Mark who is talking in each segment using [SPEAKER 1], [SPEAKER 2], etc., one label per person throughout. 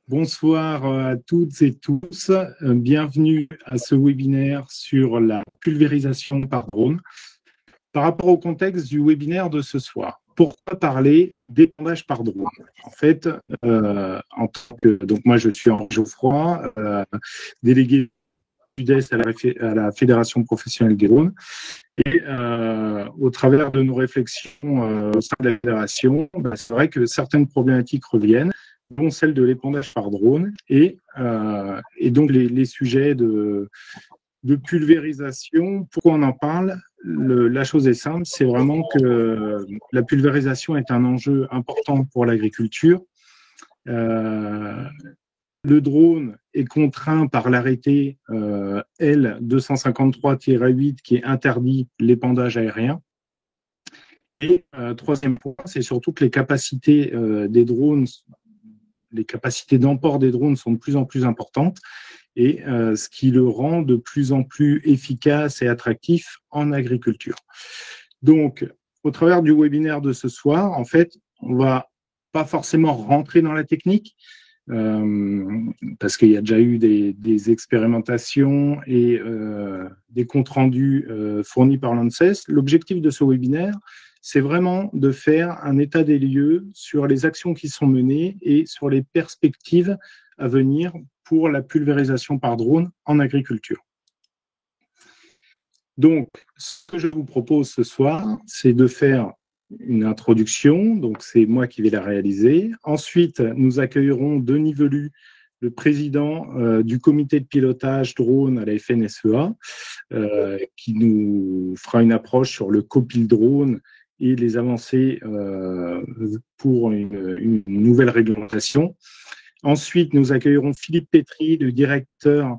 [SPEAKER 1] Bonsoir à toutes et tous. Bienvenue à ce webinaire sur la pulvérisation par drone. Par rapport au contexte du webinaire de ce soir, pourquoi parler d'épandage par drone? En fait, donc moi je suis Henri Geoffroy, délégué du Sud-Est à la Fédération professionnelle des drones. Et au travers de nos réflexions au sein de la fédération, c'est vrai que certaines problématiques reviennent, dont celle de l'épandage par drone et donc les sujets de pulvérisation. Pourquoi on en parle? La chose est simple, c'est vraiment que la pulvérisation est un enjeu important pour l'agriculture. Le drone est contraint par l'arrêté L253-8 qui interdit l'épandage aérien. Et troisième point, c'est surtout que les capacités des drones, les capacités d'emport des drones sont de plus en plus importantes et ce qui le rend de plus en plus efficace et attractif en agriculture. Donc, au travers du webinaire de ce soir, en fait, on va pas forcément rentrer dans la technique, parce qu'il y a déjà eu des expérimentations et des comptes rendus fournis par l'ANSES. L'objectif de ce webinaire, c'est vraiment de faire un état des lieux sur les actions qui sont menées et sur les perspectives à venir pour la pulvérisation par drone en agriculture. Donc, ce que je vous propose ce soir, c'est de faire une introduction, donc c'est moi qui vais la réaliser. Ensuite, nous accueillerons Denis Velu, le président du comité de pilotage drone à la FNSEA, qui nous fera une approche sur le copil drone et les avancées pour une nouvelle réglementation. Ensuite, nous accueillerons Philippe Pétry, le directeur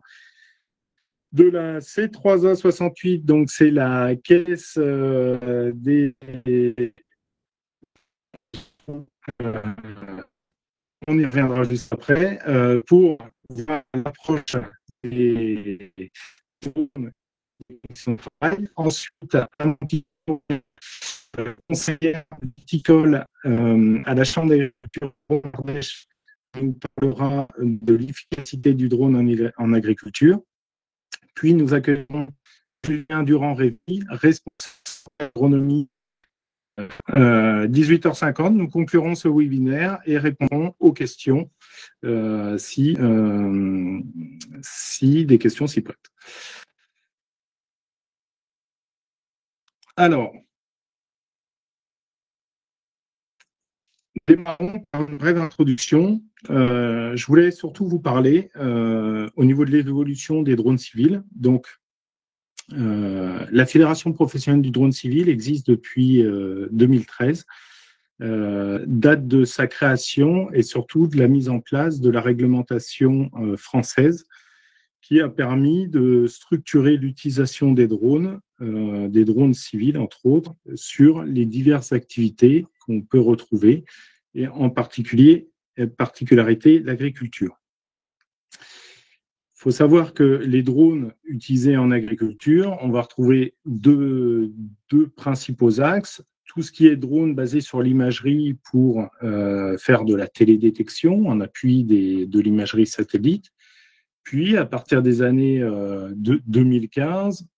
[SPEAKER 1] de la C3A68, donc c'est la caisse des... on y reviendra juste après, pour voir l'approche des drones qui sont travail. Ensuite, un petit conseiller viticole à la Chambre d'agriculture d'Ardèche nous parlera de l'efficacité du drone en agriculture. Puis nous accueillons Julien Durand-Révy, responsable d'agronomie. 18h50, nous conclurons ce webinaire et répondrons aux questions si des questions s'y prêtent. Alors, démarrons par une brève introduction. Je voulais surtout vous parler au niveau de l'évolution des drones civils. Donc, la Fédération professionnelle du drone civil existe depuis 2013, date de sa création et surtout de la mise en place de la réglementation française qui a permis de structurer l'utilisation des drones civils entre autres, sur les diverses activités qu'on peut retrouver et en particularité l'agriculture. Il faut savoir que les drones utilisés en agriculture, on va retrouver deux principaux axes. Tout ce qui est drone basé sur l'imagerie pour faire de la télédétection en appui de l'imagerie satellite. Puis, à partir des années 2015,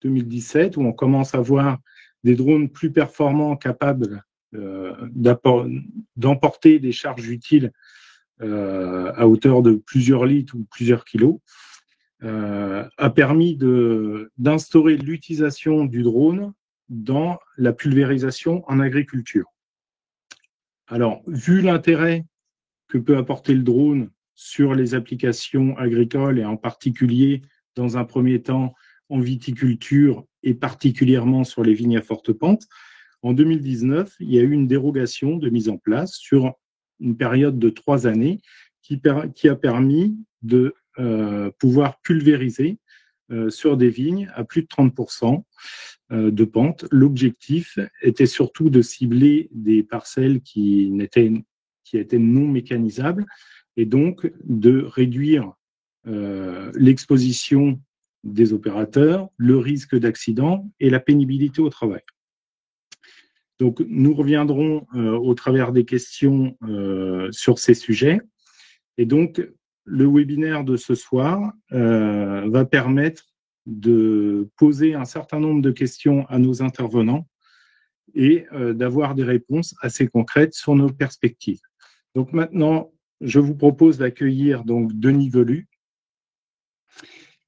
[SPEAKER 1] 2017, où on commence à voir des drones plus performants capables d'emporter des charges utiles à hauteur de plusieurs litres ou plusieurs kilos, a permis d'instaurer l'utilisation du drone dans la pulvérisation en agriculture. Alors, vu l'intérêt que peut apporter le drone sur les applications agricoles et en particulier, dans un premier temps, en viticulture et particulièrement sur les vignes à forte pente, en 2019, il y a eu une dérogation de mise en place sur une période de 3 années qui a permis de pouvoir pulvériser sur des vignes à plus de 30% de pente. L'objectif était surtout de cibler des parcelles qui étaient non mécanisables et donc de réduire l'exposition des opérateurs, le risque d'accident et la pénibilité au travail. Donc, nous reviendrons au travers des questions sur ces sujets. Et donc, le webinaire de ce soir va permettre de poser un certain nombre de questions à nos intervenants et d'avoir des réponses assez concrètes sur nos perspectives. Donc maintenant, je vous propose d'accueillir donc Denis Velu,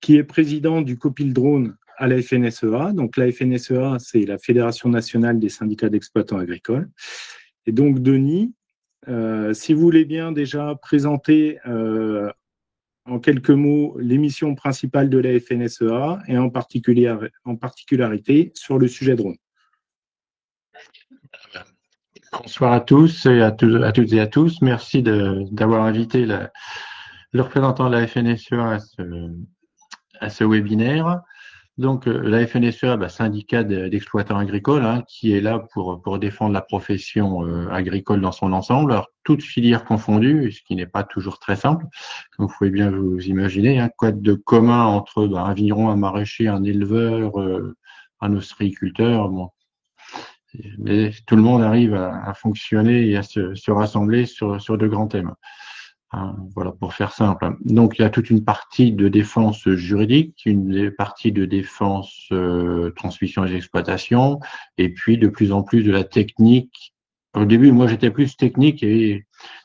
[SPEAKER 1] qui est président du COPIL Drone à la FNSEA. Donc la FNSEA, c'est la Fédération nationale des syndicats d'exploitants agricoles. Et donc Denis, si vous voulez bien déjà présenter en quelques mots l'émission principale de la FNSEA et en particularité sur le sujet drone.
[SPEAKER 2] Bonsoir à tous et à toutes et à tous. Merci d'avoir invité le représentant de la FNSEA à ce webinaire. Donc, la FNSEA, syndicat d'exploitants agricoles, hein, qui est là pour défendre la profession agricole dans son ensemble, alors toutes filières confondues, ce qui n'est pas toujours très simple, comme vous pouvez bien vous imaginer. Hein, quoi de commun entre un vigneron, un maraîcher, un éleveur, un ostréiculteur, bon. Mais tout le monde arrive à fonctionner et à se rassembler sur de grands thèmes. Voilà, pour faire simple. Donc, il y a toute une partie de défense juridique, une partie de défense transmission et exploitation, et puis de plus en plus de la technique. Au début, moi, j'étais plus technique et de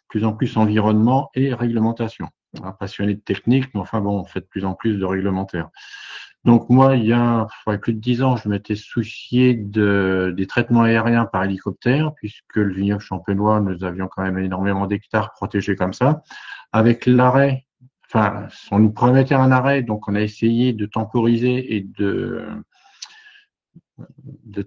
[SPEAKER 2] plus en plus environnement et réglementation. Un passionné de technique, mais enfin bon, on fait de plus en plus de réglementaire. Donc moi, il y a plus de 10 ans, je m'étais soucié des traitements aériens par hélicoptère, puisque le vignoble champenois, nous avions quand même énormément d'hectares protégés comme ça. Avec l'arrêt, enfin, on nous promettait un arrêt, donc on a essayé de temporiser et de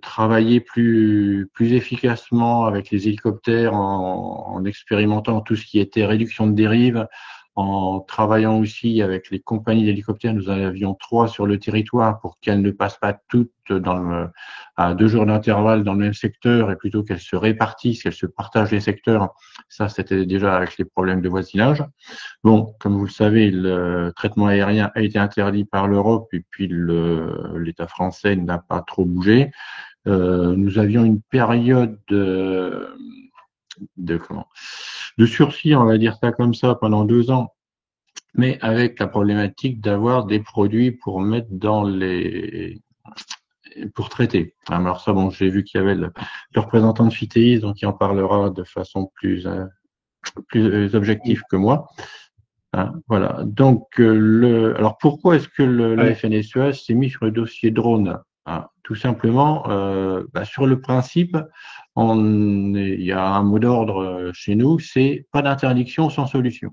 [SPEAKER 2] travailler plus efficacement avec les hélicoptères en expérimentant tout ce qui était réduction de dérive, en travaillant aussi avec les compagnies d'hélicoptères. Nous en avions 3 sur le territoire pour qu'elles ne passent pas toutes à 2 jours d'intervalle dans le même secteur et plutôt qu'elles se répartissent, qu'elles se partagent les secteurs. Ça, c'était déjà avec les problèmes de voisinage. Bon, comme vous le savez, le traitement aérien a été interdit par l'Europe et puis l'État français n'a pas trop bougé. Nous avions une période de sursis, on va dire ça comme ça, pendant 2 ans, mais avec la problématique d'avoir des produits pour mettre pour traiter. Alors ça, bon, j'ai vu qu'il y avait le représentant de Fitéis, donc il en parlera de façon plus objective que moi. Hein, voilà. Donc, alors pourquoi est-ce que la FNSEA s'est mis sur le dossier drone? Tout simplement, sur le principe, il y a un mot d'ordre chez nous, c'est pas d'interdiction sans solution.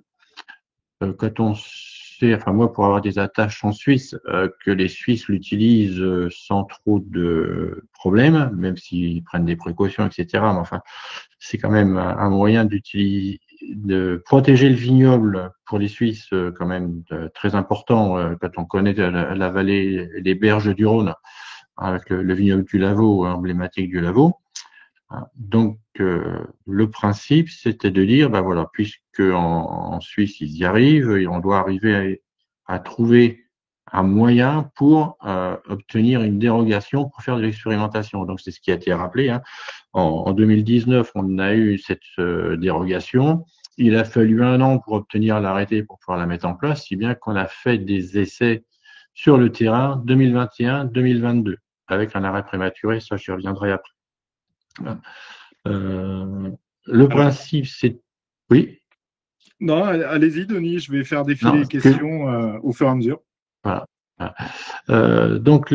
[SPEAKER 2] Quand on sait, enfin moi pour avoir des attaches en Suisse, que les Suisses l'utilisent sans trop de problèmes, même s'ils prennent des précautions, etc. Mais enfin, c'est quand même un moyen de protéger le vignoble pour les Suisses, quand même très important quand on connaît la vallée, les berges du Rhône, avec le vignoble du Lavaux, emblématique du Lavaux. Donc, le principe, c'était de dire, voilà, puisque en Suisse, ils y arrivent, et on doit arriver à trouver un moyen pour obtenir une dérogation pour faire de l'expérimentation. Donc, c'est ce qui a été rappelé. Hein. En 2019, on a eu cette dérogation. Il a fallu 1 an pour obtenir l'arrêté pour pouvoir la mettre en place, si bien qu'on a fait des essais sur le terrain 2021-2022, avec un arrêt prématuré, ça j'y reviendrai après. Le principe, c'est... Oui.
[SPEAKER 1] Non, allez-y, Denis, je vais faire défiler les questions au fur et à mesure.
[SPEAKER 2] Voilà. Donc,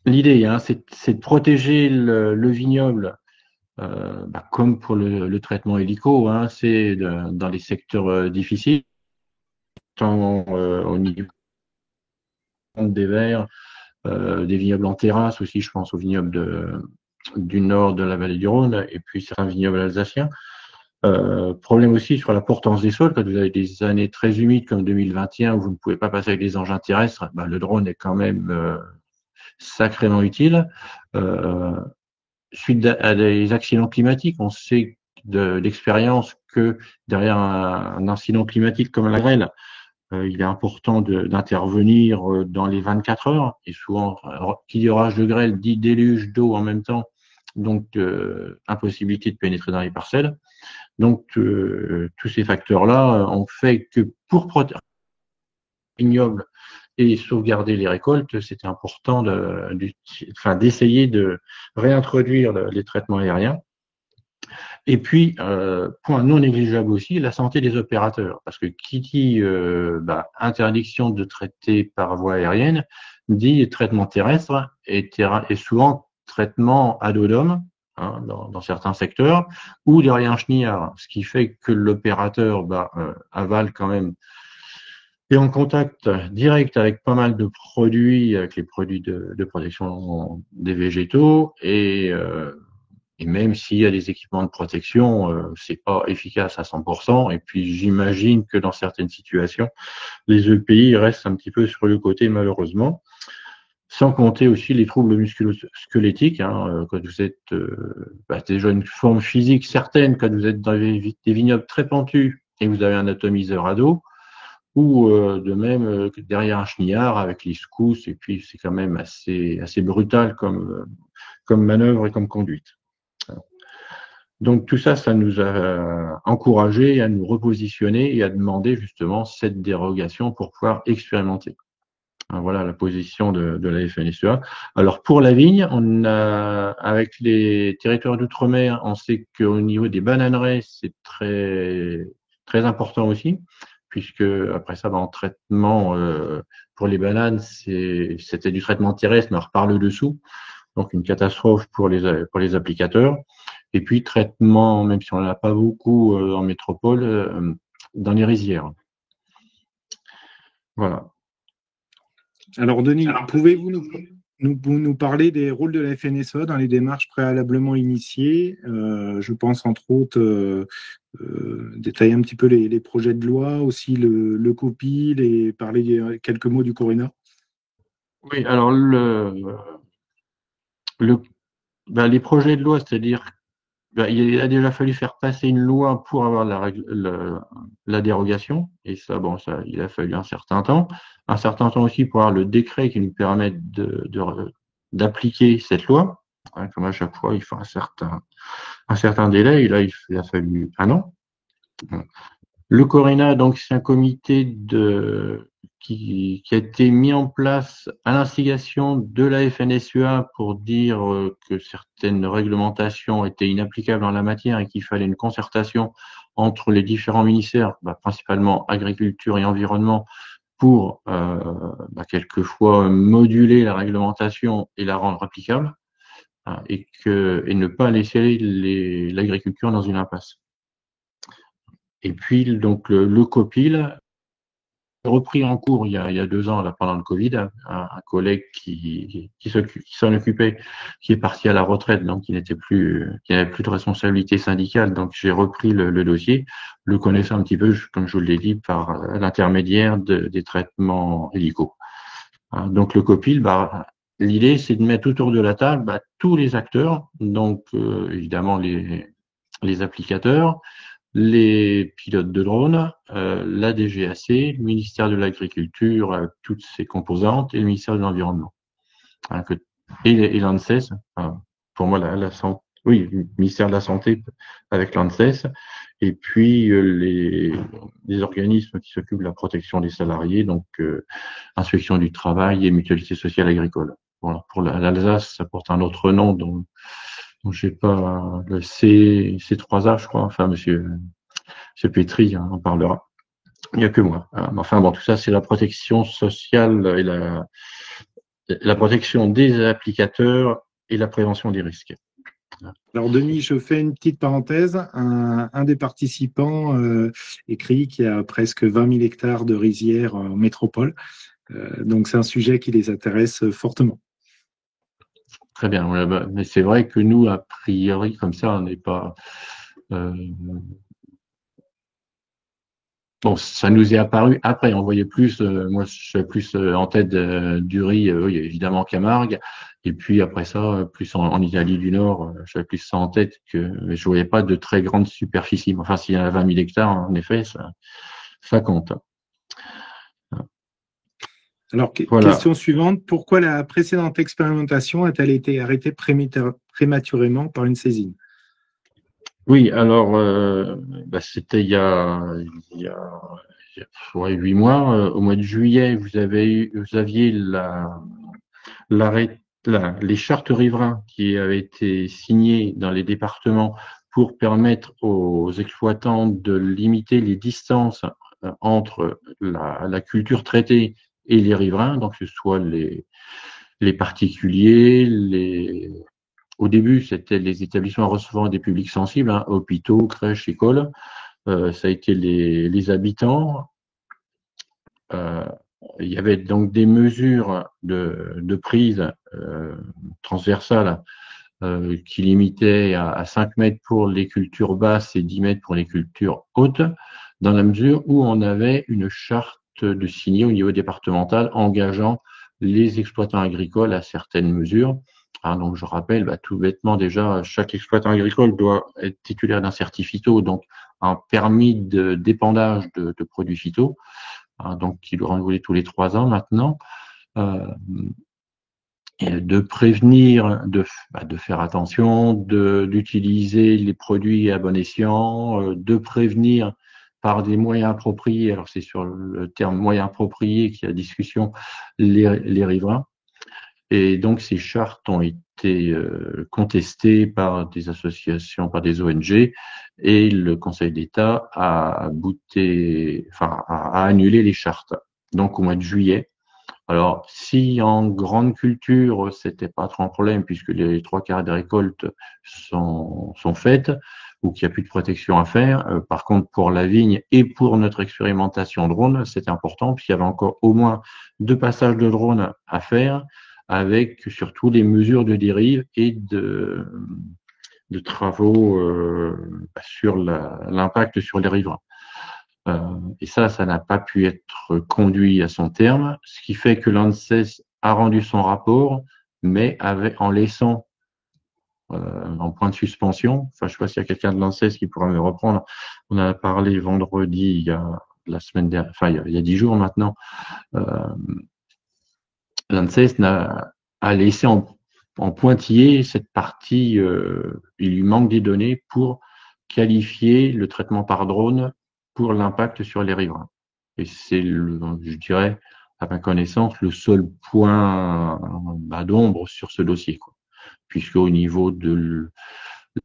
[SPEAKER 2] l'idée, c'est de protéger le vignoble, comme pour le traitement hélico, c'est dans les secteurs difficiles, tant au niveau des verts, des vignobles en terrasse aussi, je pense aux vignobles du nord de la vallée du Rhône et puis certains vignobles alsaciens. Problème aussi sur la portance des sols, quand vous avez des années très humides comme 2021 où vous ne pouvez pas passer avec des engins terrestres, le drone est quand même sacrément utile. Suite à des accidents climatiques, on sait d'expérience que derrière un incident climatique comme la grêle, il est important d'intervenir dans les 24 heures. Et souvent, qui dit orage de grêle dit déluge d'eau en même temps, donc impossibilité de pénétrer dans les parcelles. Donc, tous ces facteurs-là ont fait que pour protéger les vignobles et sauvegarder les récoltes, c'était important d'essayer de réintroduire les traitements aériens. Et puis, point non négligeable aussi, la santé des opérateurs. Parce que qui dit interdiction de traiter par voie aérienne, dit traitement terrestre et souvent traitement ad hodom, hein, dans certains secteurs, ou derrière un chenillard. Ce qui fait que l'opérateur avale quand même est en contact direct avec pas mal de produits, avec les produits de protection des végétaux et même s'il y a des équipements de protection, c'est pas efficace à 100%. Et puis j'imagine que dans certaines situations, les EPI restent un petit peu sur le côté malheureusement. Sans compter aussi les troubles musculo-squelettiques, hein, quand vous êtes déjà une forme physique certaine, quand vous êtes dans des vignobles très pentus et que vous avez un atomiseur à dos, ou de même derrière un chenillard avec les secousses, et puis c'est quand même assez brutal comme manœuvre et comme conduite. Donc tout ça, ça nous a encouragés à nous repositionner et à demander justement cette dérogation pour pouvoir expérimenter. Voilà la position de la FNSEA. Alors pour la vigne, on a avec les territoires d'outre-mer, on sait qu'au niveau des bananeraies, c'est très très important aussi, puisque après ça, en traitement pour les bananes, c'était du traitement terrestre, mais on repart le dessous, donc une catastrophe pour les applicateurs. Et puis traitement, même si on n'en a pas beaucoup en métropole, dans les rizières. Voilà.
[SPEAKER 1] Alors Denis, pouvez-vous nous parler des rôles de la FNSEA dans les démarches préalablement initiées? Je pense entre autres détailler un petit peu les projets de loi, aussi le COPIL et parler quelques mots du Corina.
[SPEAKER 2] Oui, alors les projets de loi, c'est-à-dire il a déjà fallu faire passer une loi pour avoir la dérogation, et ça, il a fallu un certain temps aussi pour avoir le décret qui nous permette d'appliquer cette loi. Hein, comme à chaque fois, il faut un certain délai, et là, il a fallu un an. Le Corina, donc, c'est un comité qui a été mis en place à l'instigation de la FNSEA pour dire que certaines réglementations étaient inapplicables en la matière et qu'il fallait une concertation entre les différents ministères, principalement agriculture et environnement, pour quelquefois moduler la réglementation et la rendre applicable, hein, et ne pas laisser l'agriculture dans une impasse. Et puis donc le COPIL repris en cours il y a 2 ans, là, pendant le Covid, un collègue qui s'en occupait, qui est parti à la retraite, donc qui n'avait plus de responsabilité syndicale. Donc j'ai repris le dossier, le connaissant un petit peu, comme je vous l'ai dit, par l'intermédiaire des traitements hélico. Donc le COPIL, l'idée c'est de mettre autour de la table tous les acteurs, donc évidemment les applicateurs, les pilotes de drones, la DGAC, le ministère de l'Agriculture, toutes ses composantes, et le ministère de l'Environnement. Et l'ANSES, pour moi, le ministère de la Santé avec l'ANSES, et puis les organismes qui s'occupent de la protection des salariés, donc inspection du travail et mutualité sociale agricole. Voilà. Pour l'Alsace, ça porte un autre nom dont je sais pas, le C3A, je crois, enfin, monsieur Pétri en parlera. Il n'y a que moi. Enfin, tout ça, c'est la protection sociale et la protection des applicateurs et la prévention des risques.
[SPEAKER 1] Alors Denis, je fais une petite parenthèse. Un des participants écrit qu'il y a presque 20 000 hectares de rizières en métropole. Donc c'est un sujet qui les intéresse fortement.
[SPEAKER 2] Très bien. Mais c'est vrai que nous, a priori, comme ça, on n'est pas... ça nous est apparu après. On voyait plus, moi je suis plus en tête du riz, il y a évidemment Camargue, et puis après ça, plus en Italie du Nord, j'avais plus ça en tête que je voyais pas de très grandes superficies. Enfin, s'il y a 20 000 hectares, en effet, ça compte.
[SPEAKER 1] Alors, question suivante, pourquoi la précédente expérimentation a-t-elle été arrêtée prématurément par une saisine?
[SPEAKER 2] Oui, alors c'était il y a ouais, 8 mois. Au mois de juillet, vous aviez les chartes riverains qui avaient été signées dans les départements pour permettre aux exploitants de limiter les distances entre la culture traitée et les riverains, donc que ce soit les particuliers, au début, c'était les établissements recevant des publics sensibles, hein, hôpitaux, crèches, écoles. Ça a été les habitants. Euh, il y avait donc des mesures de prise transversales qui limitaient à 5 mètres pour les cultures basses et 10 mètres pour les cultures hautes, dans la mesure où on avait une charte de signer au niveau départemental engageant les exploitants agricoles à certaines mesures. Ah, donc je rappelle, tout bêtement déjà, chaque exploitant agricole doit être titulaire d'un certificat, donc un permis d'épandage de produits phyto, hein, donc qui doit renouveler tous les 3 ans maintenant. Euh, et de prévenir, de faire attention, d'utiliser les produits à bon escient, de prévenir par des moyens appropriés. Alors c'est sur le terme moyens appropriés qu'il y a discussion, les riverains. Et donc ces chartes ont été contestées par des associations, par des ONG, et le Conseil d'État a annulé les chartes. Donc au mois de juillet. Alors, si en grande culture, c'était pas trop un problème puisque les 3 quarts des récoltes sont faites ou qu'il n'y a plus de protection à faire. Par contre, pour la vigne et pour notre expérimentation drone, c'était important puisqu'il y avait encore au moins 2 passages de drone à faire avec surtout les mesures de dérive et de travaux sur l'impact sur les riverains. Et ça n'a pas pu être conduit à son terme, ce qui fait que l'ANSES a rendu son rapport, mais en laissant en point de suspension. Enfin, je ne sais pas s'il y a quelqu'un de l'ANSES qui pourra me reprendre. On en a parlé vendredi, il y a la semaine dernière, enfin il y a 10 jours maintenant. Euh, L'ANSES a laissé en pointillé cette partie. Il lui manque des données pour qualifier le traitement par drone pour l'impact sur les riverains. Et c'est, je dirais, à ma connaissance, le seul point d'ombre sur ce dossier, quoi. Puisque au niveau de la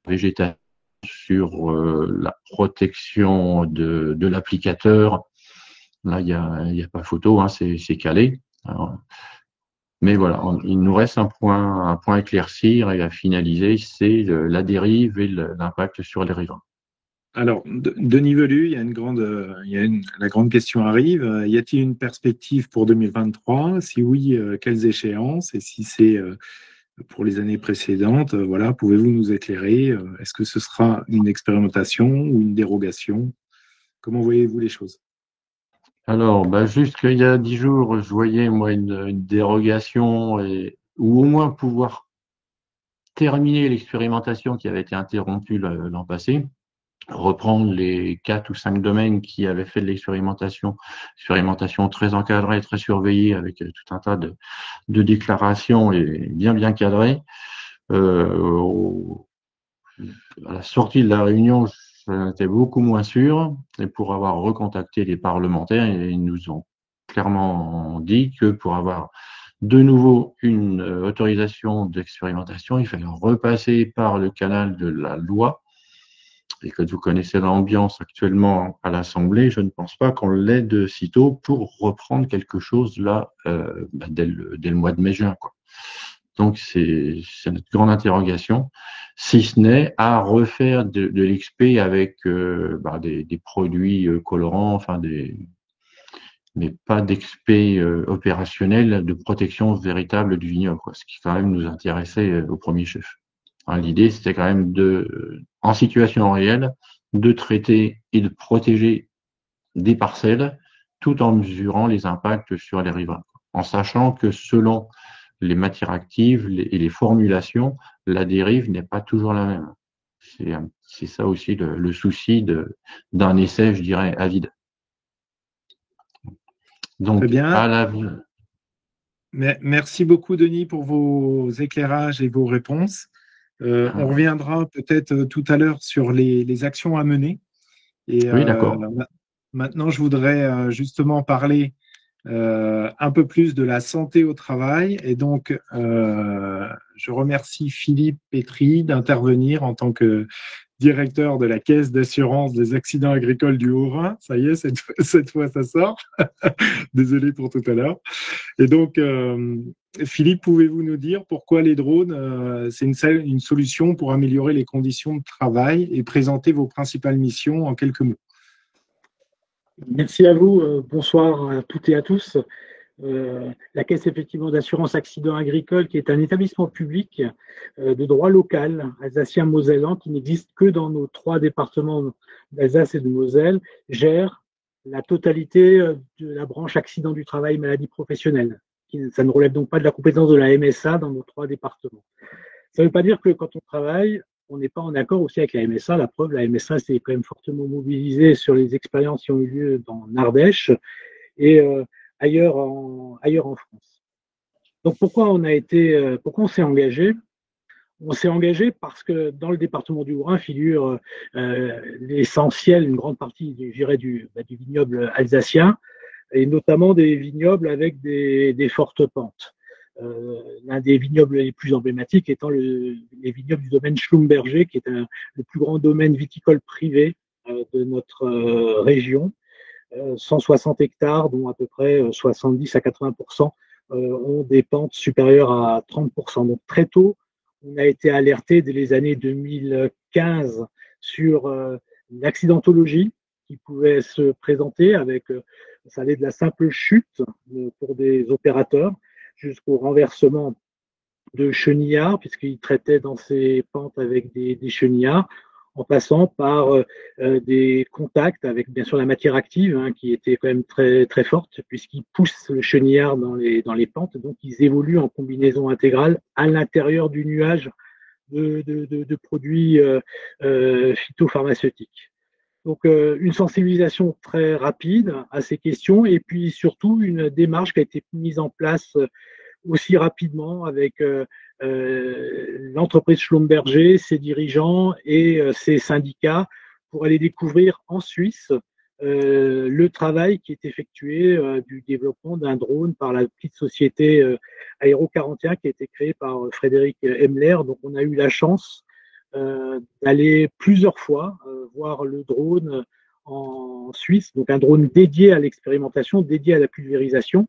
[SPEAKER 2] végétation, sur la protection de l'applicateur, là, il y a pas photo, hein, c'est calé. Alors, mais voilà, il nous reste un point à éclaircir et à finaliser, c'est la dérive et l'impact sur les riverains.
[SPEAKER 1] Alors, Denis Velu, il y a la grande question arrive. Y a-t-il une perspective pour 2023? Si oui, quelles échéances? Et si c'est pour les années précédentes, voilà, pouvez-vous nous éclairer? Est-ce que ce sera une expérimentation ou une dérogation? Comment voyez-vous les choses?
[SPEAKER 2] Alors, juste qu'il y a 10 jours, je voyais moi une dérogation ou au moins pouvoir terminer l'expérimentation qui avait été interrompue l'an passé, reprendre les 4 ou 5 domaines qui avaient fait de expérimentation très encadrée, très surveillée, avec tout un tas de déclarations et bien cadrées. À la sortie de la réunion, j'en étais beaucoup moins sûr, et pour avoir recontacté les parlementaires, ils nous ont clairement dit que pour avoir de nouveau une autorisation d'expérimentation, il fallait repasser par le canal de la loi. Et quand vous connaissez l'ambiance actuellement à l'Assemblée, je ne pense pas qu'on l'ait de sitôt pour reprendre quelque chose là dès le mois de mai-juin, quoi. Donc, c'est notre grande interrogation, si ce n'est à refaire de l'XP avec des produits colorants, mais pas d'XP opérationnel de protection véritable du vignoble, quoi, ce qui quand même nous intéressait au premier chef. Hein, l'idée, c'était quand même en situation réelle, de traiter et de protéger des parcelles tout en mesurant les impacts sur les riverains, en sachant que selon les matières actives et les formulations, la dérive n'est pas toujours la même. C'est ça aussi le souci d'un essai, je dirais, avide.
[SPEAKER 1] Très
[SPEAKER 2] Donc,
[SPEAKER 1] bien.
[SPEAKER 2] à la
[SPEAKER 1] Merci beaucoup, Denis, pour vos éclairages et vos réponses. On reviendra peut-être tout à l'heure sur les actions à mener. Et
[SPEAKER 2] Oui, d'accord.
[SPEAKER 1] maintenant, je voudrais justement parler un peu plus de la santé au travail. Et donc, je remercie Philippe Pétry d'intervenir en tant que directeur de la Caisse d'assurance des accidents agricoles du Haut-Rhin. Ça y est, cette fois, ça sort. Désolé pour tout à l'heure. Et donc, Philippe, pouvez-vous nous dire pourquoi les drones, c'est une solution pour améliorer les conditions de travail et présenter vos principales missions en quelques mots?
[SPEAKER 3] Merci à vous. Bonsoir à toutes et à tous. La Caisse effectivement d'assurance accident agricole, qui est un établissement public de droit local alsacien-mosellan, qui n'existe que dans nos 3 départements d'Alsace et de Moselle, gère la totalité de la branche accident du travail maladie professionnelle. Ça ne relève donc pas de la compétence de la MSA dans nos 3 départements. Ça ne veut pas dire que quand on travaille, on n'est pas en accord aussi avec la MSA. La preuve, la MSA s'est quand même fortement mobilisée sur les expériences qui ont eu lieu dans l'Ardèche et ailleurs en France. Donc pourquoi on s'est engagé? On s'est engagé parce que dans le département du Haut-Rhin figure l'essentiel, une grande partie, je dirais, du vignoble alsacien, et notamment des vignobles avec des fortes pentes. L'un des vignobles les plus emblématiques étant les vignobles du domaine Schlumberger, qui est le plus grand domaine viticole privé de notre région. 160 hectares, dont à peu près 70 à 80% ont des pentes supérieures à 30%. Donc très tôt, on a été alerté dès les années 2015 sur l'accidentologie qui pouvait se présenter avec, ça allait de la simple chute pour des opérateurs jusqu'au renversement de chenillards, puisqu'ils traitaient dans ces pentes avec des chenillards, en passant par des contacts avec bien sûr la matière active, hein, qui était quand même très, très forte, puisqu'ils poussent le chenillard dans les pentes, donc ils évoluent en combinaison intégrale à l'intérieur du nuage de produits phytopharmaceutiques. Donc une sensibilisation très rapide à ces questions, et puis surtout une démarche qui a été mise en place aussi rapidement avec l'entreprise Schlumberger, ses dirigeants et ses syndicats pour aller découvrir en Suisse le travail qui est effectué du développement d'un drone par la petite société Aero 41 qui a été créée par Frédéric Emler. Donc on a eu la chance d'aller plusieurs fois voir le drone en Suisse, donc un drone dédié à l'expérimentation, dédié à la pulvérisation,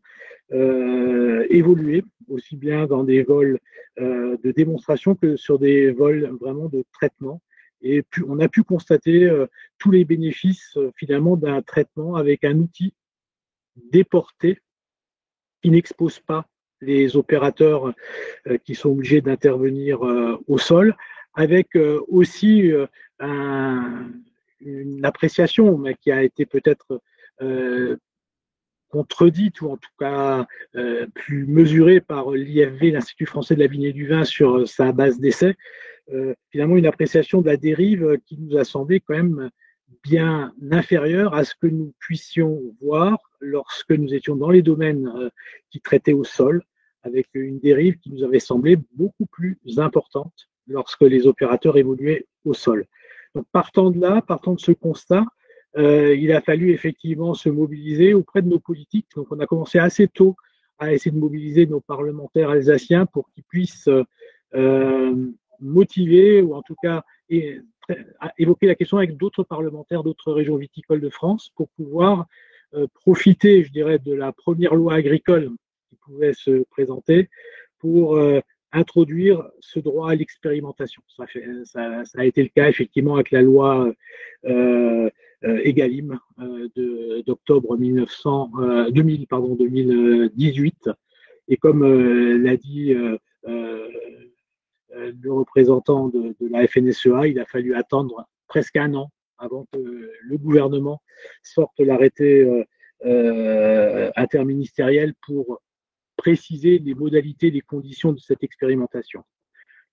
[SPEAKER 3] évoluer aussi bien dans des vols de démonstration que sur des vols vraiment de traitement. Et puis, on a pu constater tous les bénéfices finalement d'un traitement avec un outil déporté qui n'expose pas les opérateurs qui sont obligés d'intervenir au sol, avec aussi une appréciation mais qui a été peut-être contredite ou en tout cas plus mesurée par l'IFV, l'Institut français de la vigne et du vin, sur sa base d'essai. Finalement, une appréciation de la dérive qui nous a semblé quand même bien inférieure à ce que nous puissions voir lorsque nous étions dans les domaines qui traitaient au sol, avec une dérive qui nous avait semblé beaucoup plus importante lorsque les opérateurs évoluaient au sol. Donc, partant de là, partant de ce constat, il a fallu effectivement se mobiliser auprès de nos politiques. Donc, on a commencé assez tôt à essayer de mobiliser nos parlementaires alsaciens pour qu'ils puissent motiver ou en tout cas évoquer la question avec d'autres parlementaires d'autres régions viticoles de France pour pouvoir profiter, je dirais, de la première loi agricole qui pouvait se présenter pour introduire ce droit à l'expérimentation. Ça a été le cas effectivement avec la loi Egalim d'octobre 2018. Et comme l'a dit le représentant de la FNSEA, il a fallu attendre presque un an avant que le gouvernement sorte l'arrêté interministériel pour préciser les modalités, les conditions de cette expérimentation.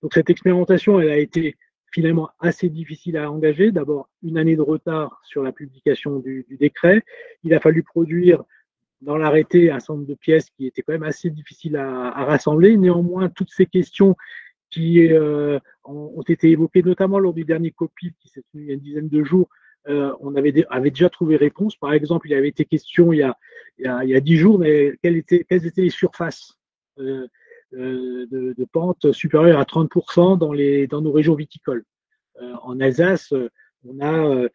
[SPEAKER 3] Donc cette expérimentation, elle a été finalement assez difficile à engager. D'abord, une année de retard sur la publication du décret. Il a fallu produire dans l'arrêté un certain nombre de pièces qui étaient quand même assez difficiles à rassembler. Néanmoins, toutes ces questions qui ont été évoquées notamment lors du dernier COPIT qui s'est tenu il y a une dizaine de jours. On avait déjà trouvé réponse. Par exemple, il avait été question il y a 10 jours, mais quelles étaient les surfaces de pente supérieures à 30% dans nos régions viticoles. En Alsace, on a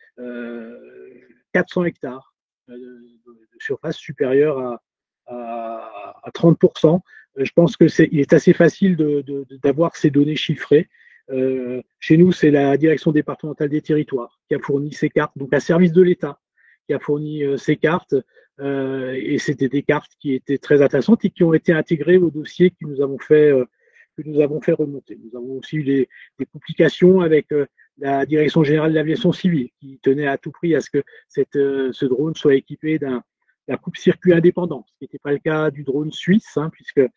[SPEAKER 3] 400 hectares de surface supérieure à 30%. Je pense que il est assez facile d'avoir ces données chiffrées. Chez nous, c'est la direction départementale des territoires qui a fourni ces cartes, donc un service de l'État qui a fourni ces cartes, et c'était des cartes qui étaient très intéressantes et qui ont été intégrées au dossier que nous avons fait remonter. Nous avons aussi eu des complications avec la Direction générale de l'aviation civile qui tenait à tout prix à ce que ce drone soit équipé d'un coupe-circuit indépendant, ce qui n'était pas le cas du drone suisse, puisque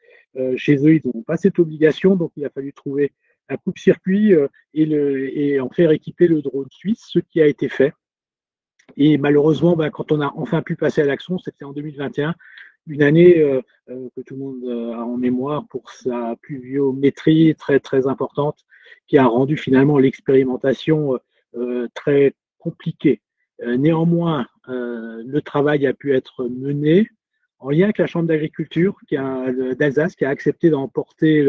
[SPEAKER 3] chez eux, ils n'ont pas cette obligation, donc il a fallu trouver un coupe-circuit et en faire équiper le drone suisse, ce qui a été fait. Et malheureusement, quand on a enfin pu passer à l'action, c'était en 2021, une année que tout le monde a en mémoire pour sa pluviométrie très très importante, qui a rendu finalement l'expérimentation très compliquée. Néanmoins, le travail a pu être mené en lien avec la Chambre d'agriculture d'Alsace qui a accepté d'emporter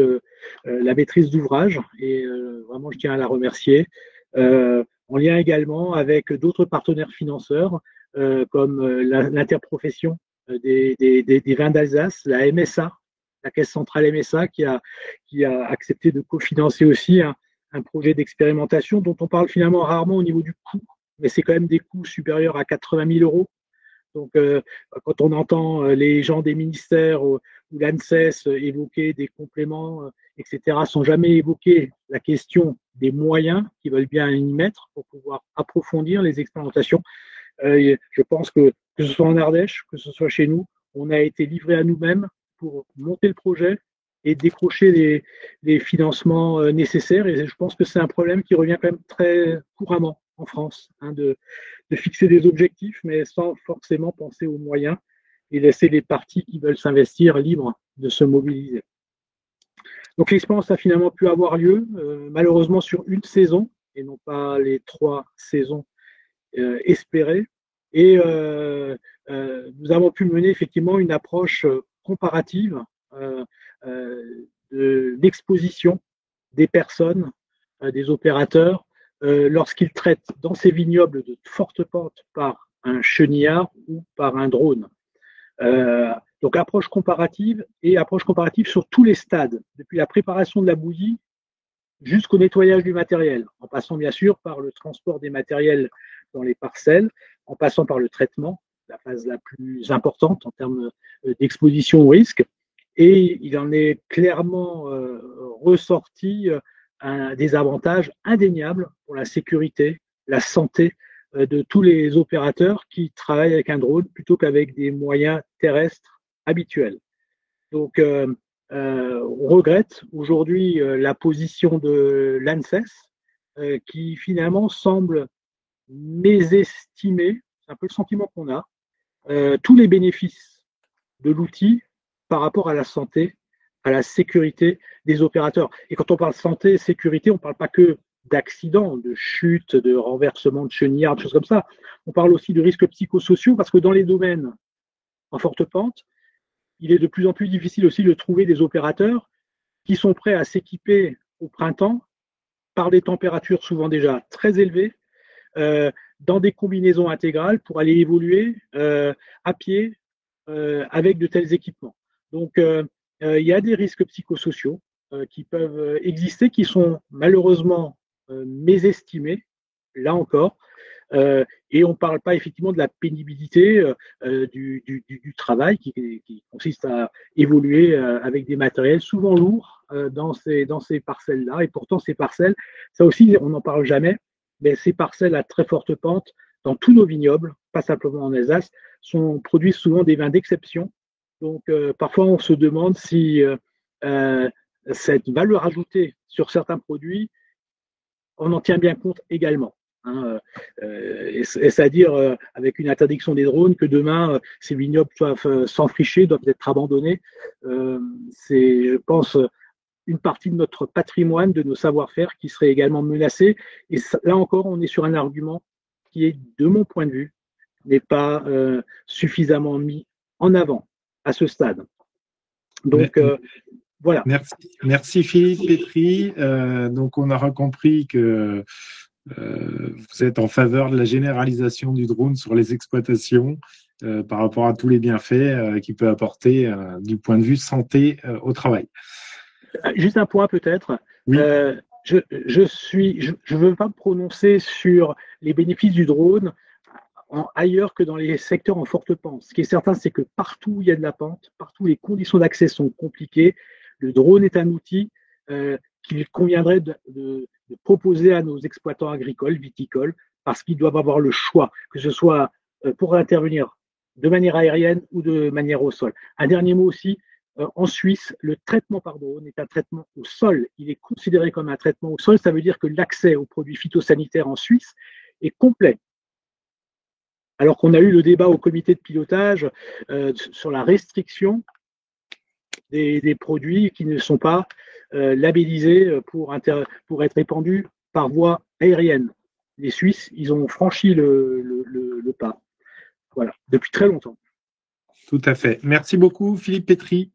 [SPEAKER 3] la maîtrise d'ouvrage, et vraiment je tiens à la remercier. En lien également avec d'autres partenaires financeurs comme l'interprofession des vins d'Alsace, la MSA, la Caisse centrale MSA, qui a accepté de cofinancer aussi un projet d'expérimentation dont on parle finalement rarement au niveau du coût, mais c'est quand même des coûts supérieurs à 80 000 euros. Donc, quand on entend les gens des ministères ou l'ANSES évoquer des compléments, etc., sans jamais évoquer la question des moyens qu'ils veulent bien y mettre pour pouvoir approfondir les expérimentations. Je pense que ce soit en Ardèche, que ce soit chez nous, on a été livré à nous-mêmes pour monter le projet et décrocher les financements nécessaires. Et je pense que c'est un problème qui revient quand même très couramment en France, de fixer des objectifs, mais sans forcément penser aux moyens et laisser les parties qui veulent s'investir libres de se mobiliser. Donc l'expérience a finalement pu avoir lieu, malheureusement sur une saison, et non pas les 3 saisons espérées. Et nous avons pu mener effectivement une approche comparative d'exposition des personnes, des opérateurs, lorsqu'ils traitent dans ces vignobles de forte pente par un chenillard ou par un drone. Donc approche comparative sur tous les stades, depuis la préparation de la bouillie jusqu'au nettoyage du matériel, en passant bien sûr par le transport des matériels dans les parcelles, en passant par le traitement, la phase la plus importante en termes d'exposition au risque. Et il en est clairement ressorti des avantages indéniables pour la sécurité, la santé de tous les opérateurs qui travaillent avec un drone plutôt qu'avec des moyens terrestres habituels. Donc, on regrette aujourd'hui la position de l'ANSES qui finalement semble mésestimer, c'est un peu le sentiment qu'on a, tous les bénéfices de l'outil par rapport à la santé, à la sécurité des opérateurs. Et quand on parle santé et sécurité, on ne parle pas que d'accidents, de chutes, de renversements de chenillards, de choses comme ça. On parle aussi de risques psychosociaux parce que dans les domaines en forte pente, il est de plus en plus difficile aussi de trouver des opérateurs qui sont prêts à s'équiper au printemps par des températures souvent déjà très élevées, dans des combinaisons intégrales pour aller évoluer à pied avec de tels équipements. Donc, il y a des risques psychosociaux qui peuvent exister, qui sont malheureusement mésestimés, là encore, et on ne parle pas effectivement de la pénibilité du travail qui consiste à évoluer avec des matériels souvent lourds dans ces parcelles-là. Et pourtant, ces parcelles, ça aussi, on n'en parle jamais, mais ces parcelles à très forte pente, dans tous nos vignobles, pas simplement en Alsace, produisent souvent des vins d'exception. Donc, parfois, on se demande si cette valeur ajoutée sur certains produits, on en tient bien compte également. C'est-à-dire avec une interdiction des drones, que demain, ces vignobles doivent s'enfricher, doivent être abandonnés. C'est, je pense, une partie de notre patrimoine, de nos savoir-faire qui serait également menacée. Et là encore, on est sur un argument qui est, de mon point de vue, n'est pas suffisamment mis en avant à ce stade. Donc, voilà.
[SPEAKER 1] Merci Philippe Pétry. Donc, on aura compris que vous êtes en faveur de la généralisation du drone sur les exploitations par rapport à tous les bienfaits qu'il peut apporter du point de vue santé au travail.
[SPEAKER 3] Juste un point peut-être.
[SPEAKER 1] Oui.
[SPEAKER 3] Je ne veux pas me prononcer sur les bénéfices du drone ailleurs que dans les secteurs en forte pente. Ce qui est certain, c'est que partout où il y a de la pente, partout les conditions d'accès sont compliquées, le drone est un outil qu'il conviendrait de proposer à nos exploitants agricoles, viticoles, parce qu'ils doivent avoir le choix, que ce soit pour intervenir de manière aérienne ou de manière au sol. Un dernier mot aussi, en Suisse, le traitement par drone est un traitement au sol. Il est considéré comme un traitement au sol. Ça veut dire que l'accès aux produits phytosanitaires en Suisse est complet. Alors qu'on a eu le débat au comité de pilotage sur la restriction des produits qui ne sont pas labellisés pour être répandus par voie aérienne. Les Suisses, ils ont franchi le pas. Voilà, depuis très longtemps.
[SPEAKER 1] Tout à fait. Merci beaucoup, Philippe Pétry.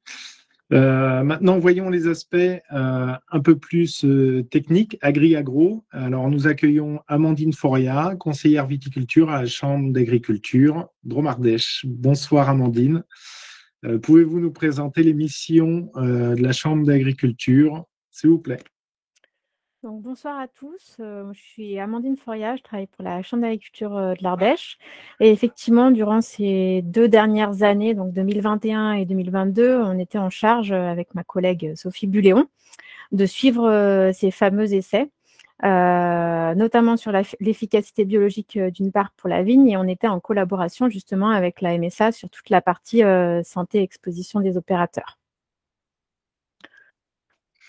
[SPEAKER 1] Maintenant, voyons les aspects un peu plus techniques, agri-agro. Alors, nous accueillons Amandine Foria, conseillère viticulture à la Chambre d'agriculture Drôme-Ardèche. Bonsoir, Amandine. Pouvez-vous nous présenter les missions de la Chambre d'agriculture, s'il vous plaît?
[SPEAKER 4] Donc, bonsoir à tous, je suis Amandine Foria, je travaille pour la Chambre d'agriculture de l'Ardèche. Et effectivement, durant ces 2 dernières années, donc 2021 et 2022, on était en charge avec ma collègue Sophie Buléon de suivre ces fameux essais, notamment sur l'efficacité biologique d'une part pour la vigne, et on était en collaboration justement avec la MSA sur toute la partie santé et exposition des opérateurs.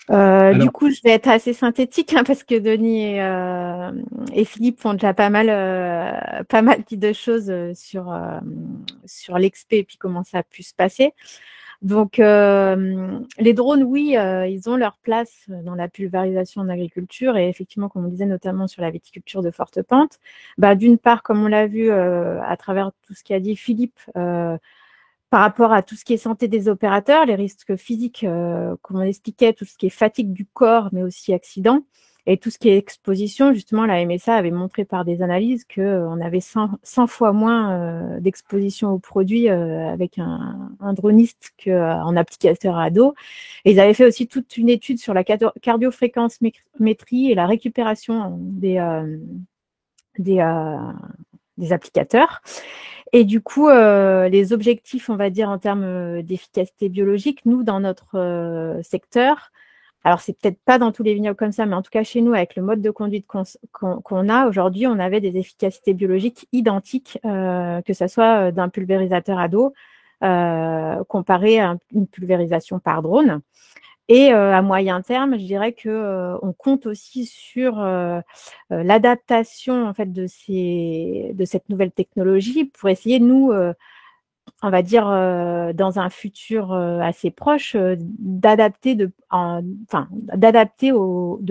[SPEAKER 4] Du coup, je vais être assez synthétique parce que Denis et Philippe ont déjà pas mal dit de choses sur l'expé et puis comment ça a pu se passer. Donc, les drones, oui, ils ont leur place dans la pulvérisation en agriculture et effectivement, comme on disait, notamment sur la viticulture de forte pente. D'une part, comme on l'a vu à travers tout ce qu'a dit Philippe, par rapport à tout ce qui est santé des opérateurs, les risques physiques, comme on expliquait, tout ce qui est fatigue du corps, mais aussi accident, et tout ce qui est exposition, justement, la MSA avait montré par des analyses qu'on avait 100 fois moins d'exposition aux produits avec un droniste qu'en applicateur à dos. Et ils avaient fait aussi toute une étude sur la cardiofréquence-métrie et la récupération des applicateurs. Et du coup, les objectifs, on va dire, en termes d'efficacité biologique, nous, dans notre secteur, alors c'est peut-être pas dans tous les vignobles comme ça, mais en tout cas chez nous, avec le mode de conduite qu'on a aujourd'hui, on avait des efficacités biologiques identiques, que ce soit d'un pulvérisateur à dos comparé à une pulvérisation par drone. Et à moyen terme, je dirais que on compte aussi sur l'adaptation en fait de cette nouvelle technologie pour essayer nous, on va dire dans un futur assez proche, d'adapter de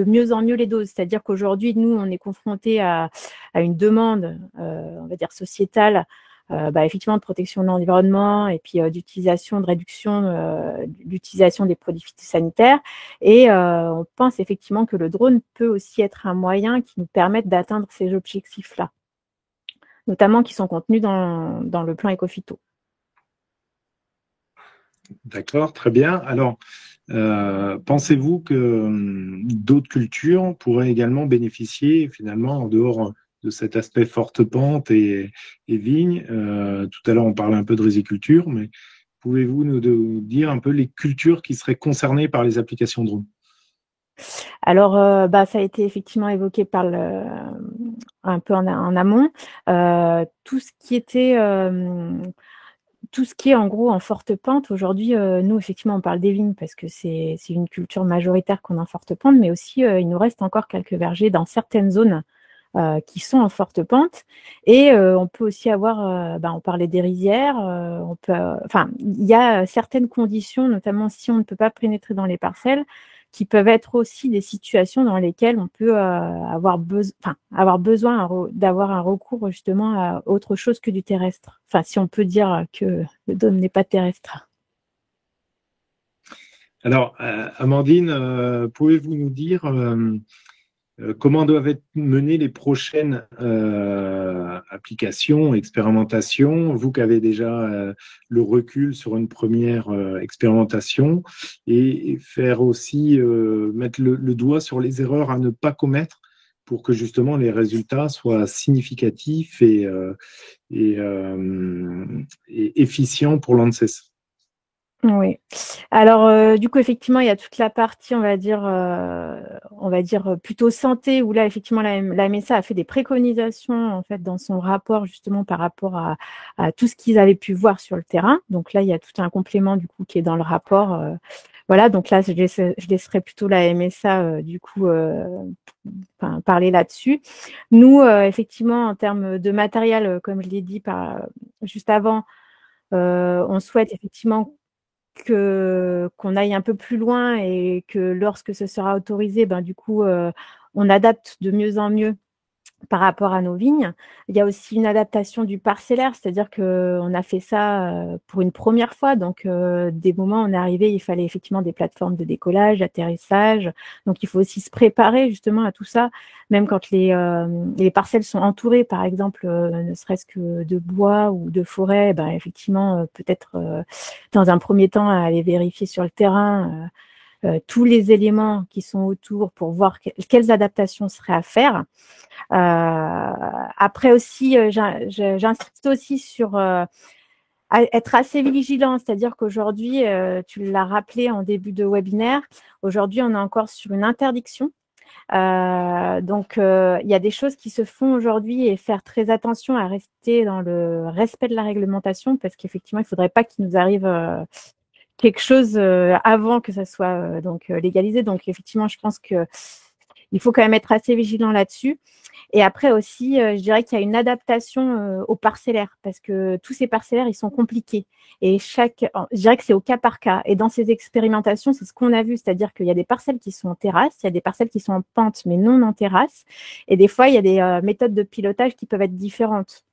[SPEAKER 4] mieux en mieux les doses. C'est-à-dire qu'aujourd'hui, nous, on est confrontés à une demande, on va dire sociétale. Effectivement de protection de l'environnement et puis d'utilisation, de réduction d'utilisation des produits phytosanitaires. Et on pense effectivement que le drone peut aussi être un moyen qui nous permette d'atteindre ces objectifs-là, notamment qui sont contenus dans le plan Ecophyto.
[SPEAKER 1] D'accord, très bien. Alors, pensez-vous que d'autres cultures pourraient également bénéficier finalement en dehors de cet aspect forte pente et vigne? Tout à l'heure, on parlait un peu de riziculture, mais pouvez-vous nous dire un peu les cultures qui seraient concernées par les applications drone?
[SPEAKER 4] Alors, ça a été effectivement évoqué par un peu en amont. Tout ce qui est en gros en forte pente, aujourd'hui, nous, effectivement, on parle des vignes parce que c'est une culture majoritaire qu'on a en forte pente, mais aussi, il nous reste encore quelques vergers dans certaines zones qui sont en forte pente. Et on peut aussi avoir, on parlait des rizières, il y a certaines conditions, notamment si on ne peut pas pénétrer dans les parcelles, qui peuvent être aussi des situations dans lesquelles on peut avoir besoin d'avoir un recours justement à autre chose que du terrestre. Enfin, si on peut dire que le drone n'est pas terrestre.
[SPEAKER 1] Alors, Amandine, pouvez-vous nous dire comment doivent être menées les prochaines applications, expérimentations, vous qui avez déjà le recul sur une première expérimentation, et faire aussi mettre le doigt sur les erreurs à ne pas commettre pour que justement les résultats soient significatifs et efficients pour l'ANSES.
[SPEAKER 4] Oui. Alors, du coup, effectivement, il y a toute la partie, on va dire plutôt santé, où là, effectivement, la MSA a fait des préconisations, en fait, dans son rapport, justement, par rapport à tout ce qu'ils avaient pu voir sur le terrain. Donc là, il y a tout un complément, du coup, qui est dans le rapport. Voilà, donc là, je laisserai plutôt la MSA, du coup, parler là-dessus. Nous, effectivement, en termes de matériel, comme je l'ai dit juste avant, on souhaite effectivement qu'on aille un peu plus loin et que lorsque ce sera autorisé, du coup, on adapte de mieux en mieux par rapport à nos vignes. Il y a aussi une adaptation du parcellaire, c'est-à-dire qu'on a fait ça pour une première fois. Donc, des moments où on est arrivé, il fallait effectivement des plateformes de décollage, d'atterrissage. Donc, il faut aussi se préparer justement à tout ça, même quand les parcelles sont entourées, par exemple, ne serait-ce que de bois ou de forêt. Effectivement, peut-être dans un premier temps, à aller vérifier sur le terrain tous les éléments qui sont autour pour voir quelles adaptations seraient à faire. Après aussi, j'insiste aussi sur être assez vigilant, c'est-à-dire qu'aujourd'hui, tu l'as rappelé en début de webinaire, aujourd'hui on est encore sur une interdiction. Donc, il y a des choses qui se font aujourd'hui et faire très attention à rester dans le respect de la réglementation parce qu'effectivement, il ne faudrait pas qu'il nous arrive quelque chose avant que ça soit légalisé. Donc, effectivement, je pense que il faut quand même être assez vigilant là-dessus. Et après aussi, je dirais qu'il y a une adaptation aux parcellaires parce que tous ces parcellaires, ils sont compliqués. Et je dirais que c'est au cas par cas. Et dans ces expérimentations, c'est ce qu'on a vu, c'est-à-dire qu'il y a des parcelles qui sont en terrasse, il y a des parcelles qui sont en pente, mais non en terrasse. Et des fois, il y a des méthodes de pilotage qui peuvent être différentes.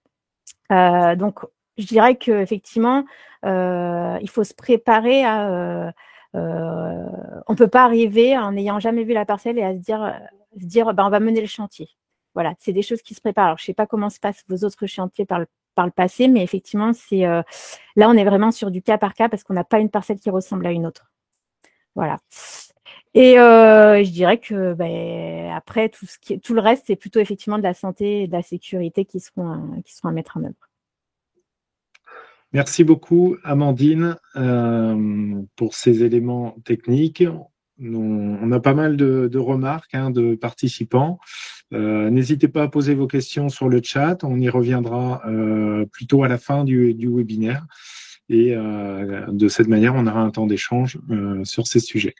[SPEAKER 4] Donc, je dirais qu'effectivement, il faut se préparer à... on ne peut pas arriver en n'ayant jamais vu la parcelle et à se dire on va mener le chantier. Voilà, c'est des choses qui se préparent. Alors, je ne sais pas comment se passent vos autres chantiers par le passé, mais effectivement, là, on est vraiment sur du cas par cas parce qu'on n'a pas une parcelle qui ressemble à une autre. Voilà. Et je dirais que après, tout le reste, c'est plutôt effectivement de la santé et de la sécurité qui seront à mettre en œuvre.
[SPEAKER 1] Merci beaucoup, Amandine, pour ces éléments techniques. On a pas mal de remarques de participants. N'hésitez pas à poser vos questions sur le chat. On y reviendra plutôt à la fin du webinaire. Et de cette manière, on aura un temps d'échange sur ces sujets.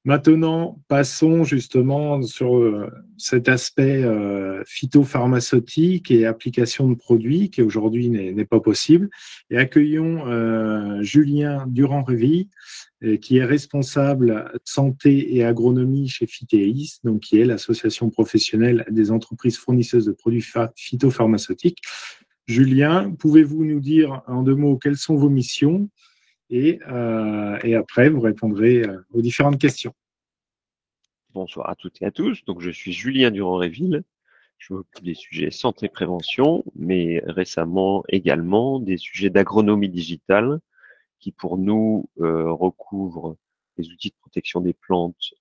[SPEAKER 1] Maintenant, passons justement sur cet aspect phytopharmaceutique et application de produits qui aujourd'hui n'est pas possible. Et accueillons Julien Durand-Réville, qui est responsable santé et agronomie chez Phytéis, donc qui est l'association professionnelle des entreprises fournisseuses de produits phytopharmaceutiques. Julien, pouvez-vous nous dire en 2 mots quelles sont vos missions ? Et après, vous répondrez aux différentes questions.
[SPEAKER 5] Bonsoir à toutes et à tous. Donc, je suis Julien Durand-Réville. Je m'occupe des sujets santé-prévention, mais récemment également des sujets d'agronomie digitale qui, pour nous, recouvrent les outils de protection des plantes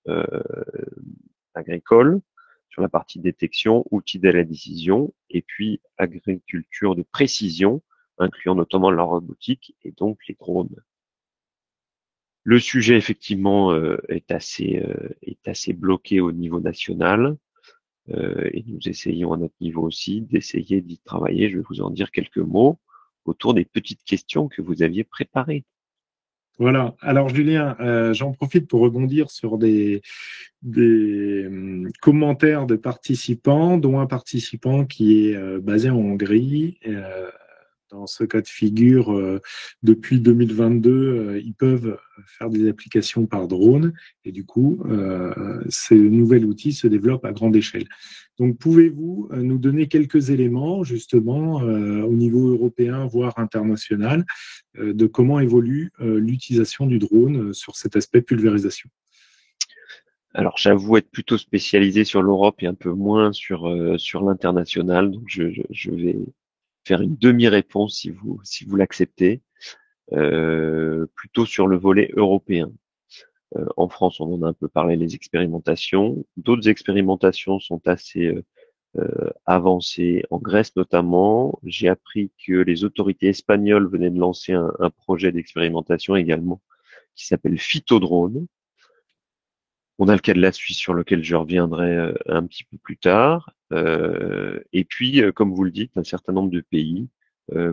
[SPEAKER 5] agricoles sur la partie détection, outils d'aide à la décision, et puis agriculture de précision, incluant notamment la robotique et donc les drones. Le sujet, effectivement, est assez bloqué au niveau national et nous essayons à notre niveau aussi d'essayer d'y travailler. Je vais vous en dire quelques mots autour des petites questions que vous aviez préparées.
[SPEAKER 1] Voilà. Alors, Julien, j'en profite pour rebondir sur des commentaires de participants, dont un participant qui est basé en Hongrie, dans ce cas de figure, depuis 2022, ils peuvent faire des applications par drone et du coup, ce nouvel outil se développe à grande échelle. Donc, pouvez-vous nous donner quelques éléments, justement, au niveau européen, voire international, de comment évolue l'utilisation du drone sur cet aspect pulvérisation?
[SPEAKER 5] Alors, j'avoue être plutôt spécialisé sur l'Europe et un peu moins sur l'international. Donc, je vais faire une demi-réponse si vous l'acceptez, plutôt sur le volet européen. En France, on en a un peu parlé, les expérimentations. D'autres expérimentations sont assez avancées. En Grèce notamment, j'ai appris que les autorités espagnoles venaient de lancer un projet d'expérimentation également qui s'appelle Phytodrone. On a le cas de la Suisse sur lequel je reviendrai un petit peu plus tard. Et puis, comme vous le dites, un certain nombre de pays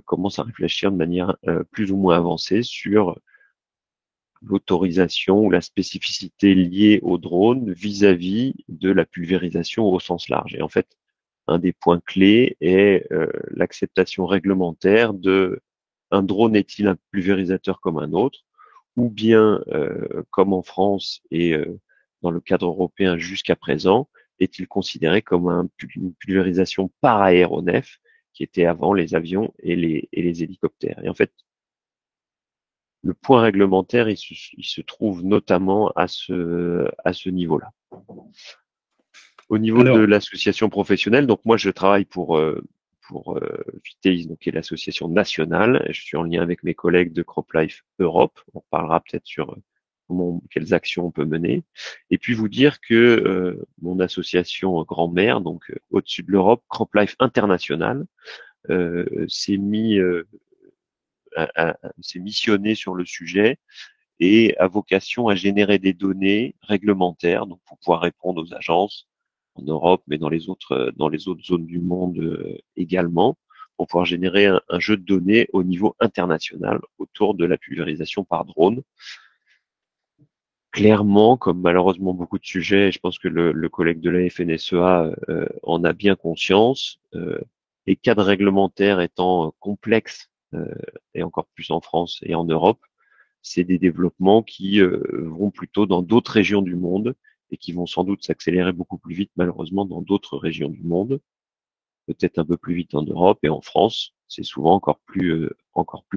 [SPEAKER 5] commencent à réfléchir de manière plus ou moins avancée sur l'autorisation ou la spécificité liée au drone vis-à-vis de la pulvérisation au sens large. Et en fait, un des points clés est l'acceptation réglementaire de un drone est-il un pulvérisateur comme un autre, ou bien, comme en France et dans le cadre européen jusqu'à présent, est-il considéré comme une pulvérisation par aéronef, qui était avant les avions et les hélicoptères. Et en fait, le point réglementaire, il se trouve notamment à ce niveau-là. Au niveau de l'association professionnelle, donc moi je travaille pour FITEIS, donc qui est l'association nationale. Je suis en lien avec mes collègues de CropLife Europe. On parlera peut-être sur quelles actions on peut mener. Et puis vous dire que mon association grand-mère, donc au-dessus de l'Europe, CropLife International, s'est missionné sur le sujet et a vocation à générer des données réglementaires, donc pour pouvoir répondre aux agences en Europe, mais dans les autres zones du monde également, pour pouvoir générer un jeu de données au niveau international autour de la pulvérisation par drone. Clairement, comme malheureusement beaucoup de sujets, et je pense que le collègue de la FNSEA en a bien conscience, les cadres réglementaires étant complexes, et encore plus en France et en Europe, c'est des développements qui vont plutôt dans d'autres régions du monde et qui vont sans doute s'accélérer beaucoup plus vite, malheureusement, dans d'autres régions du monde, peut-être un peu plus vite en Europe et en France, c'est souvent encore plus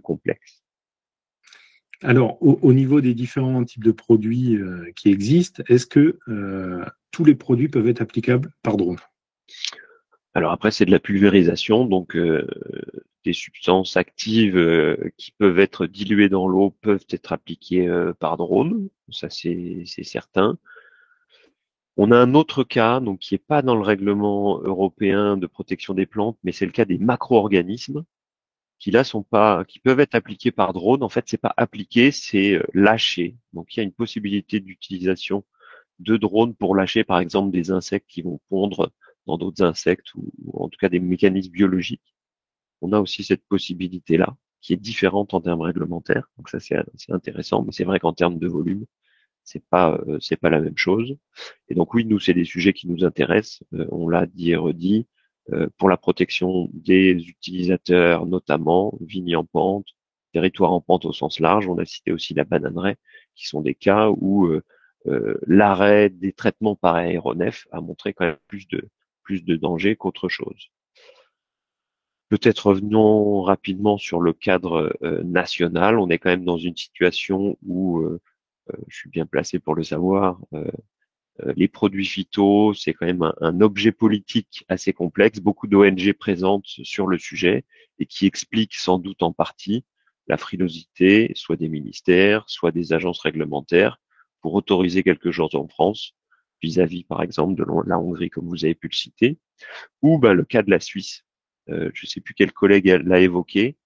[SPEAKER 5] complexe.
[SPEAKER 1] Alors, au niveau des différents types de produits qui existent, est-ce que tous les produits peuvent être applicables par drone?
[SPEAKER 5] Alors après, c'est de la pulvérisation, donc des substances actives qui peuvent être diluées dans l'eau peuvent être appliquées par drone, ça c'est certain. On a un autre cas, donc qui est pas dans le règlement européen de protection des plantes, mais c'est le cas des macro-organismes qui là qui peuvent être appliqués par drone. En fait, c'est pas appliqué, c'est lâché. Donc il y a une possibilité d'utilisation de drones pour lâcher, par exemple, des insectes qui vont pondre dans d'autres insectes ou en tout cas des mécanismes biologiques. On a aussi cette possibilité-là qui est différente en termes réglementaires. Donc ça, c'est intéressant, mais c'est vrai qu'en termes de volume, c'est pas la même chose. Et donc oui, nous, c'est des sujets qui nous intéressent. On l'a dit et redit. Pour la protection des utilisateurs, notamment vignes en pente, territoire en pente au sens large. On a cité aussi la bananeraie, qui sont des cas où l'arrêt des traitements par aéronef a montré quand même plus de danger qu'autre chose. Peut-être revenons rapidement sur le cadre national. On est quand même dans une situation où je suis bien placé pour le savoir. Les produits phyto, c'est quand même un objet politique assez complexe, beaucoup d'ONG présentes sur le sujet et qui expliquent sans doute en partie la frilosité, soit des ministères, soit des agences réglementaires, pour autoriser quelque chose en France, vis-à-vis par exemple de la Hongrie, comme vous avez pu le citer, ou le cas de la Suisse. Je ne sais plus quel collègue l'a évoqué.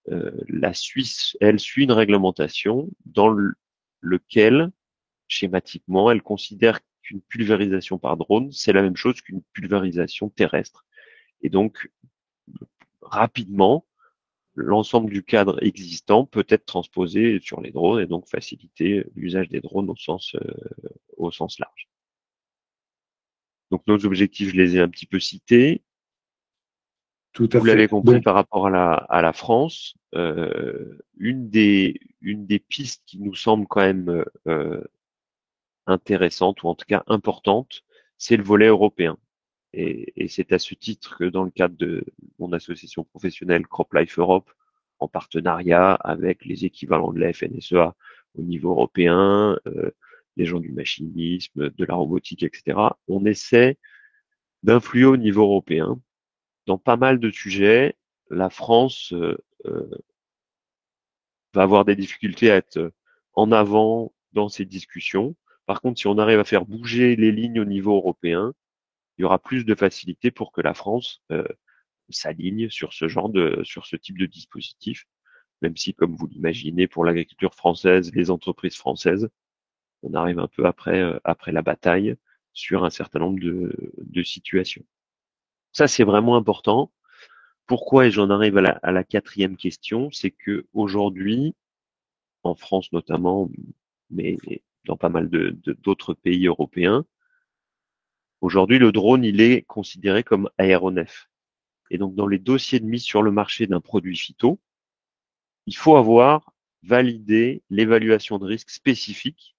[SPEAKER 5] La Suisse, elle, suit une réglementation dans lequel schématiquement, elle considère qu'une pulvérisation par drone, c'est la même chose qu'une pulvérisation terrestre. Et donc, rapidement, l'ensemble du cadre existant peut être transposé sur les drones et donc faciliter l'usage des drones au sens large. Donc, nos objectifs, je les ai un petit peu cités.
[SPEAKER 1] Tout à
[SPEAKER 5] Vous
[SPEAKER 1] fait.
[SPEAKER 5] l'avez compris,
[SPEAKER 1] Donc,
[SPEAKER 5] par rapport à la France, une des pistes qui nous semble quand même intéressante, ou en tout cas importante, c'est le volet européen. Et c'est à ce titre que dans le cadre de mon association professionnelle CropLife Europe, en partenariat avec les équivalents de la FNSEA au niveau européen, les gens du machinisme, de la robotique, etc., on essaie d'influer au niveau européen. Dans pas mal de sujets, la France va avoir des difficultés à être en avant dans ces discussions. Par contre, si on arrive à faire bouger les lignes au niveau européen, il y aura plus de facilité pour que la France s'aligne sur sur ce type de dispositif, même si, comme vous l'imaginez, pour l'agriculture française, les entreprises françaises, on arrive un peu après la bataille sur un certain nombre de situations. Ça, c'est vraiment important. Pourquoi, et j'en arrive à la quatrième question, c'est que aujourd'hui, en France notamment, mais dans pas mal d'autres pays européens, aujourd'hui, le drone, il est considéré comme aéronef. Et donc, dans les dossiers de mise sur le marché d'un produit phyto, il faut avoir validé l'évaluation de risque spécifique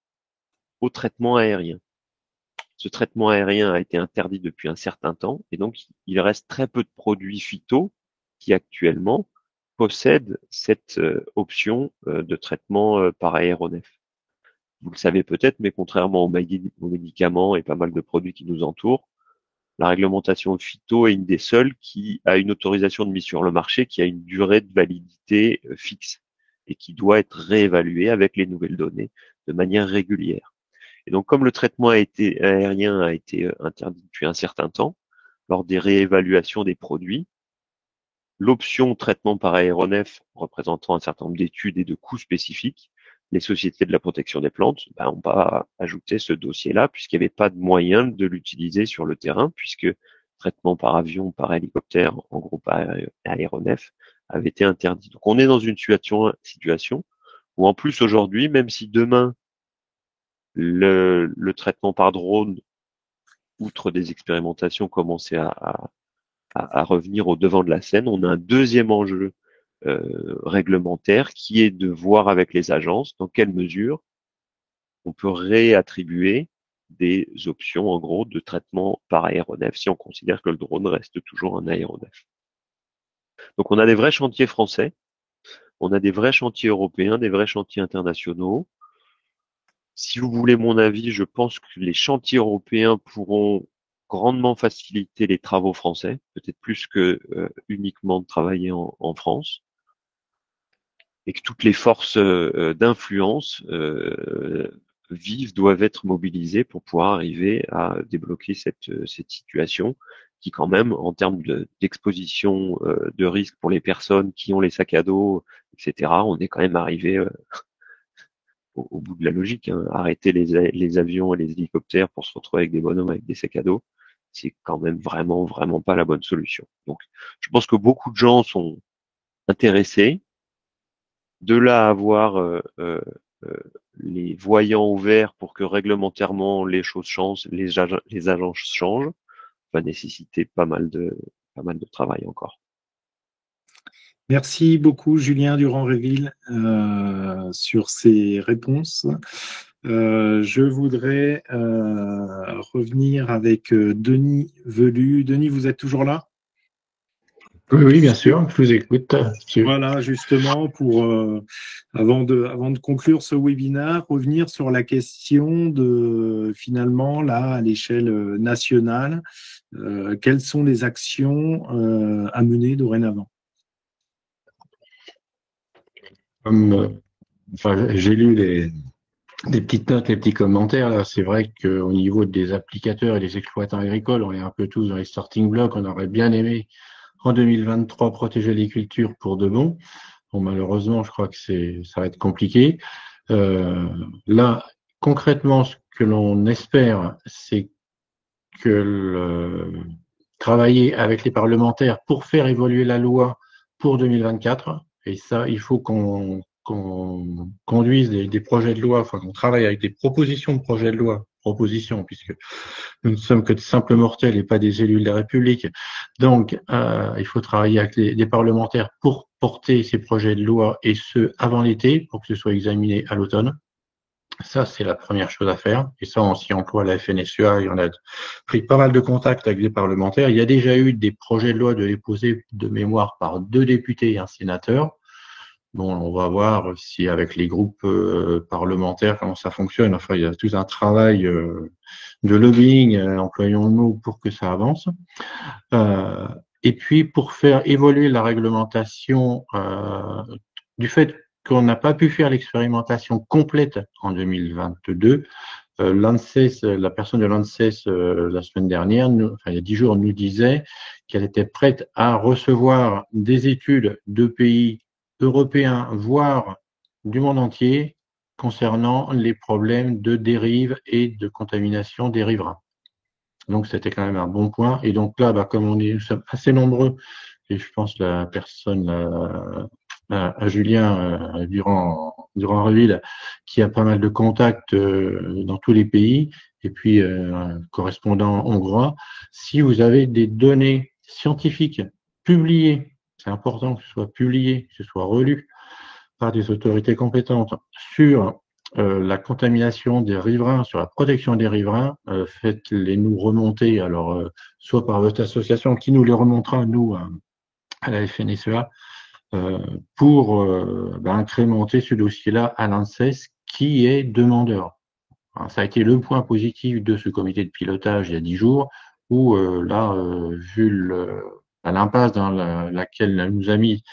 [SPEAKER 5] au traitement aérien. Ce traitement aérien a été interdit depuis un certain temps, et donc il reste très peu de produits phyto qui actuellement possèdent cette option de traitement par aéronef. Vous le savez peut-être, mais contrairement aux médicaments et pas mal de produits qui nous entourent, la réglementation phyto est une des seules qui a une autorisation de mise sur le marché qui a une durée de validité fixe et qui doit être réévaluée avec les nouvelles données de manière régulière. Et donc, comme le traitement aérien a été interdit depuis un certain temps, lors des réévaluations des produits, l'option traitement par aéronef représentant un certain nombre d'études et de coûts spécifiques, les sociétés de la protection des plantes ont pas ajouté ce dossier-là puisqu'il n'y avait pas de moyen de l'utiliser sur le terrain, puisque traitement par avion, par hélicoptère, en groupe aéronef, avait été interdit. Donc on est dans une situation où en plus aujourd'hui, même si demain le traitement par drone, outre des expérimentations, commençait à revenir au devant de la scène, on a un deuxième enjeu réglementaire qui est de voir avec les agences dans quelle mesure on peut réattribuer des options en gros de traitement par aéronef si on considère que le drone reste toujours un aéronef. Donc on a des vrais chantiers français, on a des vrais chantiers européens, des vrais chantiers internationaux. Si vous voulez mon avis, je pense que les chantiers européens pourront grandement faciliter les travaux français, peut-être plus que uniquement de travailler en France, et que toutes les forces d'influence vives doivent être mobilisées pour pouvoir arriver à débloquer cette situation qui, quand même, en termes d'exposition de risque pour les personnes qui ont les sacs à dos, etc., on est quand même arrivé au bout de la logique. Hein. Arrêter les avions et les hélicoptères pour se retrouver avec des bonhommes avec des sacs à dos, c'est quand même vraiment pas la bonne solution. Donc, je pense que beaucoup de gens sont intéressés. De là à avoir les voyants ouverts pour que réglementairement les choses changent, les agences changent, va nécessiter pas mal de travail encore.
[SPEAKER 1] Merci beaucoup Julien Durand-Réville sur ces réponses. Je voudrais revenir avec Denis Velu. Denis, vous êtes toujours là ?
[SPEAKER 2] Oui, bien sûr, je vous écoute.
[SPEAKER 1] Voilà, justement, pour avant de conclure ce webinaire, revenir sur la question de finalement là à l'échelle nationale, quelles sont les actions à mener dorénavant?
[SPEAKER 2] J'ai lu des petites notes, les petits commentaires là. C'est vrai qu'au niveau des applicateurs et des exploitants agricoles, on est un peu tous dans les starting blocks. On aurait bien aimé en 2023 protéger les cultures pour de bon. Bon, malheureusement, je crois que ça va être compliqué. Là, concrètement, ce que l'on espère, c'est que travailler avec les parlementaires pour faire évoluer la loi pour 2024. Et ça, il faut qu'on conduise des projets de loi, enfin qu'on travaille avec des propositions de projets de loi proposition, puisque nous ne sommes que de simples mortels et pas des élus de la République. Donc, il faut travailler avec les parlementaires pour porter ces projets de loi, et ce, avant l'été, pour que ce soit examiné à l'automne. Ça, c'est la première chose à faire. Et ça, on s'y emploie à la FNSEA. Et on a pris pas mal de contacts avec des parlementaires. Il y a déjà eu des projets de loi déposés de mémoire par 2 députés et un sénateur. Bon, on va voir si avec les groupes parlementaires, comment ça fonctionne. Enfin, il y a tout un travail de lobbying, employons-le, pour que ça avance. Et puis, pour faire évoluer la réglementation, du fait qu'on n'a pas pu faire l'expérimentation complète en 2022, l'ANSES, la personne de l'ANSES la semaine dernière, il y a 10 jours, nous disait qu'elle était prête à recevoir des études de pays européens, voire du monde entier, concernant les problèmes de dérive et de contamination des riverains. Donc, c'était quand même un bon point. Et donc là, comme nous sommes assez nombreux, et je pense la personne à Julien Durand-Reville, qui a pas mal de contacts dans tous les pays, et puis un correspondant hongrois, si vous avez des données scientifiques publiées, c'est important que ce soit publié, que ce soit relu par des autorités compétentes sur la contamination des riverains, sur la protection des riverains, faites-les nous remonter, alors soit par votre association qui nous les remontera, nous, à la FNSEA, pour incrémenter ce dossier-là à l'ANSES qui est demandeur. Alors, ça a été le point positif de ce comité de pilotage il y a 10 jours, où vu l'impasse dans laquelle nous a mis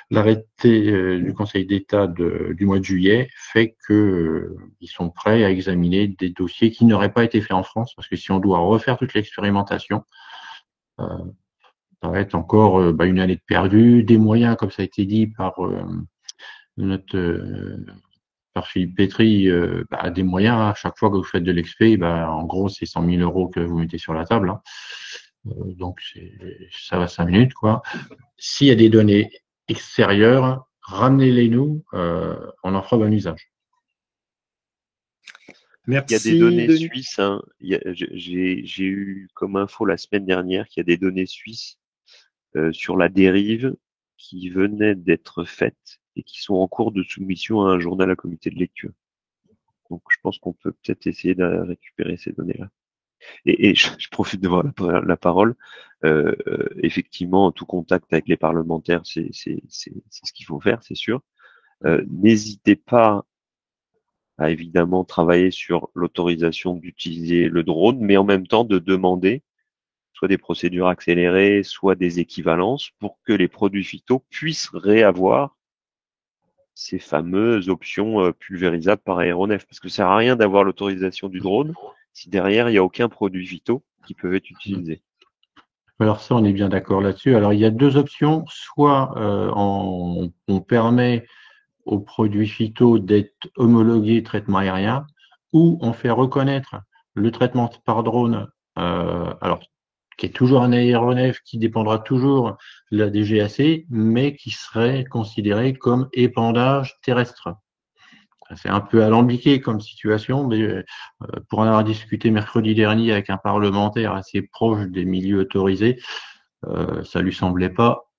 [SPEAKER 2] l'arrêté du Conseil d'État du mois de juillet, fait que ils sont prêts à examiner des dossiers qui n'auraient pas été faits en France, parce que si on doit refaire toute l'expérimentation, ça va être encore une année de perdu, des moyens, comme ça a été dit par par Philippe Pétry, des moyens. À chaque fois que vous faites de l'expé, en gros, c'est 100 000 € que vous mettez sur la table. Hein. Donc, ça va 5 minutes, quoi. S'il y a des données extérieures, ramenez-les nous, on en fera bon usage.
[SPEAKER 5] Merci. Il y a des données suisses. Hein. J'ai eu comme info la semaine dernière qu'il y a des données suisses sur la dérive qui venaient d'être faites et qui sont en cours de soumission à un journal à comité de lecture. Donc, je pense qu'on peut peut-être essayer de récupérer ces données-là. Et je profite de voir la parole. Effectivement, tout contact avec les parlementaires, c'est ce qu'il faut faire, c'est sûr. N'hésitez pas à évidemment travailler sur l'autorisation d'utiliser le drone, mais en même temps de demander soit des procédures accélérées, soit des équivalences pour que les produits phyto puissent réavoir ces fameuses options pulvérisables par aéronef. Parce que ça sert à rien d'avoir l'autorisation du drone si derrière il n'y a aucun produit phyto qui peut être utilisé.
[SPEAKER 2] Alors ça, on est bien d'accord là-dessus. Alors il y a 2 options. Soit on permet aux produits phyto d'être homologués traitement aérien, ou on fait reconnaître le traitement par drone, qui est toujours un aéronef qui dépendra toujours de la DGAC, mais qui serait considéré comme épandage terrestre. C'est un peu alambiqué comme situation, mais pour en avoir discuté mercredi dernier avec un parlementaire assez proche des milieux autorisés, ça lui semblait pas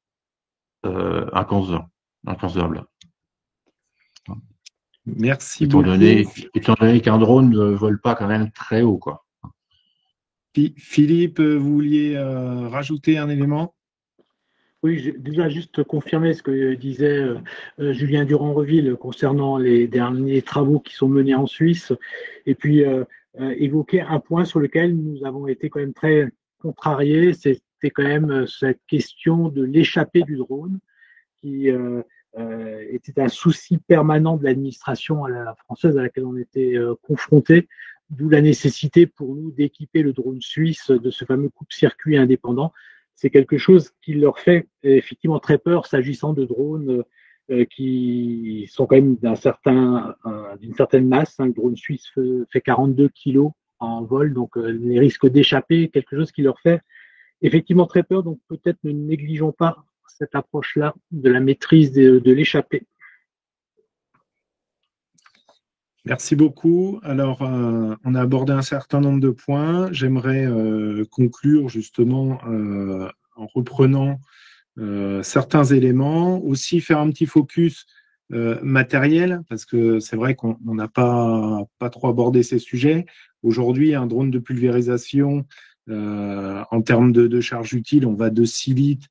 [SPEAKER 2] inconcevable.
[SPEAKER 1] Merci
[SPEAKER 2] étant
[SPEAKER 1] beaucoup.
[SPEAKER 2] Étant donné qu'un drone ne vole pas quand même très haut, quoi.
[SPEAKER 1] Philippe, vous vouliez rajouter un élément ?
[SPEAKER 3] Oui, j'ai déjà juste confirmer ce que disait Julien Durand-Reville concernant les derniers travaux qui sont menés en Suisse, et puis évoquer un point sur lequel nous avons été quand même très contrariés, c'était quand même cette question de l'échappée du drone, qui était un souci permanent de l'administration française à laquelle on était confrontés, d'où la nécessité pour nous d'équiper le drone suisse de ce fameux coupe-circuit indépendant. C'est quelque chose qui leur fait effectivement très peur s'agissant de drones qui sont quand même d'une certaine masse. Le drone suisse fait 42 kilos en vol, donc les risques d'échapper, quelque chose qui leur fait effectivement très peur. Donc peut-être ne négligeons pas cette approche-là de la maîtrise de l'échappée.
[SPEAKER 1] Merci beaucoup. Alors, on a abordé un certain nombre de points. J'aimerais conclure justement en reprenant certains éléments, aussi faire un petit focus matériel, parce que c'est vrai qu'on n'a pas trop abordé ces sujets. Aujourd'hui, un drone de pulvérisation, en termes de charge utile, on va de 6 litres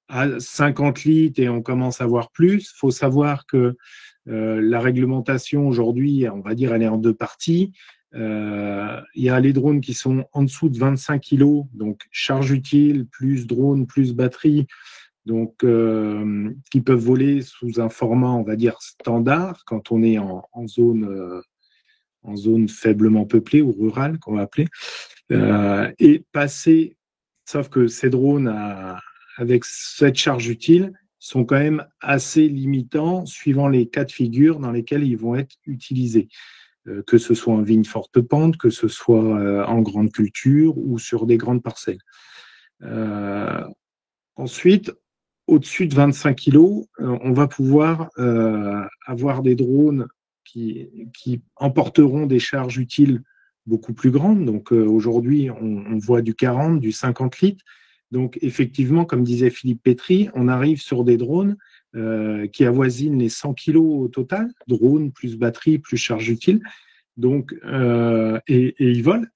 [SPEAKER 1] à 50 litres et on commence à voir plus. Il faut savoir que la réglementation aujourd'hui, on va dire, elle est en deux parties. Il y a les drones qui sont en dessous de 25 kg, donc charge utile, plus drone, plus batterie, donc qui peuvent voler sous un format, on va dire, standard quand on est en zone faiblement peuplée ou rurale, qu'on va appeler, et passer, sauf que ces drones avec cette charge utile sont quand même assez limitants suivant les cas de figure dans lesquels ils vont être utilisés, que ce soit en vigne forte pente, que ce soit en grande culture ou sur des grandes parcelles. Ensuite, au-dessus de 25 kg, on va pouvoir avoir des drones qui emporteront des charges utiles beaucoup plus grandes. Donc aujourd'hui, on voit du 40, du 50 litres. Donc effectivement, comme disait Philippe Pétry, on arrive sur des drones qui avoisinent les 100 kg au total, drones plus batterie plus charge utile. Donc et ils volent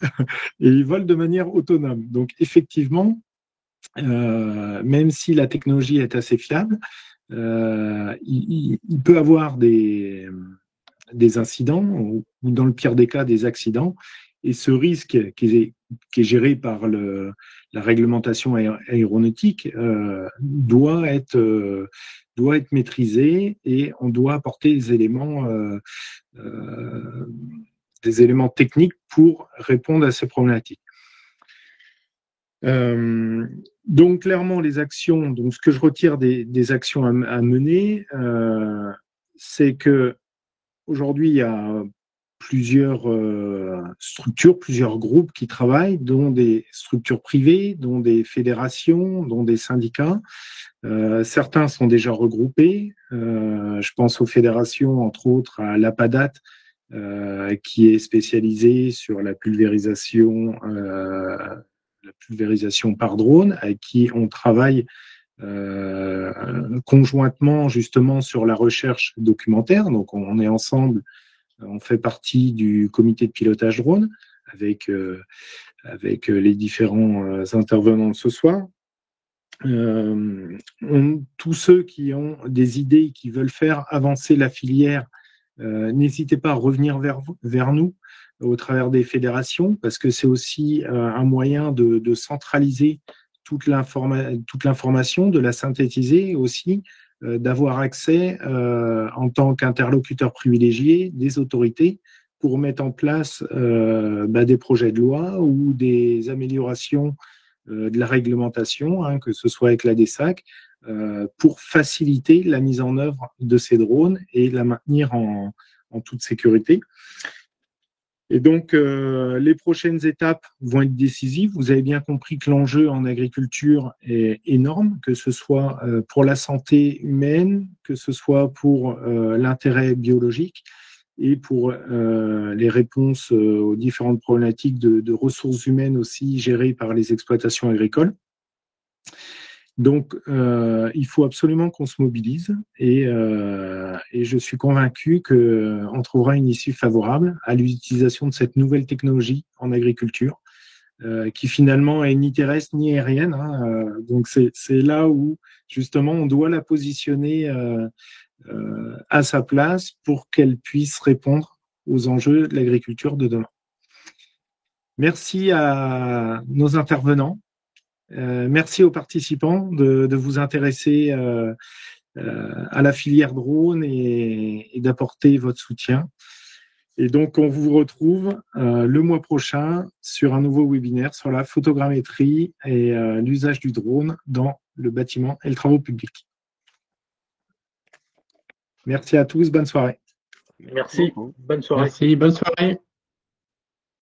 [SPEAKER 1] et ils volent de manière autonome. Donc effectivement, même si la technologie est assez fiable, il peut avoir des incidents ou dans le pire des cas des accidents. Et ce risque qui est géré par la réglementation aéronautique doit être maîtrisé et on doit apporter des éléments techniques pour répondre à ces problématiques. Donc clairement les actions, donc ce que je retire des actions à mener, c'est que aujourd'hui il y a plusieurs structures, plusieurs groupes qui travaillent, dont des structures privées, dont des fédérations, dont des syndicats. Certains sont déjà regroupés. Je pense aux fédérations, entre autres à l'APADAT, qui est spécialisée sur la pulvérisation par drone, avec qui on travaille conjointement justement sur la recherche documentaire. Donc on est ensemble, on fait partie du comité de pilotage drone avec les différents intervenants de ce soir. Tous ceux qui ont des idées, qui veulent faire avancer la filière, n'hésitez pas à revenir vers nous au travers des fédérations, parce que c'est aussi un moyen de centraliser toute l'information, de la synthétiser aussi, d'avoir accès en tant qu'interlocuteur privilégié des autorités pour mettre en place des projets de loi ou des améliorations de la réglementation, que ce soit avec la DESAC, pour faciliter la mise en œuvre de ces drones et la maintenir en toute sécurité. Et donc, les prochaines étapes vont être décisives. Vous avez bien compris que l'enjeu en agriculture est énorme, que ce soit pour la santé humaine, que ce soit pour l'intérêt biologique et pour les réponses aux différentes problématiques de ressources humaines aussi gérées par les exploitations agricoles. Donc, il faut absolument qu'on se mobilise et je suis convaincu qu'on trouvera une issue favorable à l'utilisation de cette nouvelle technologie en agriculture qui finalement est ni terrestre ni aérienne. Donc, c'est là où justement on doit la positionner à sa place pour qu'elle puisse répondre aux enjeux de l'agriculture de demain. Merci à nos intervenants. Merci aux participants de vous intéresser à la filière drone et d'apporter votre soutien. Et donc, on vous retrouve le mois prochain sur un nouveau webinaire sur la photogrammétrie et l'usage du drone dans le bâtiment et les travaux publics. Merci à tous, bonne soirée.
[SPEAKER 3] Merci, bonne soirée.
[SPEAKER 2] Merci, bonne soirée.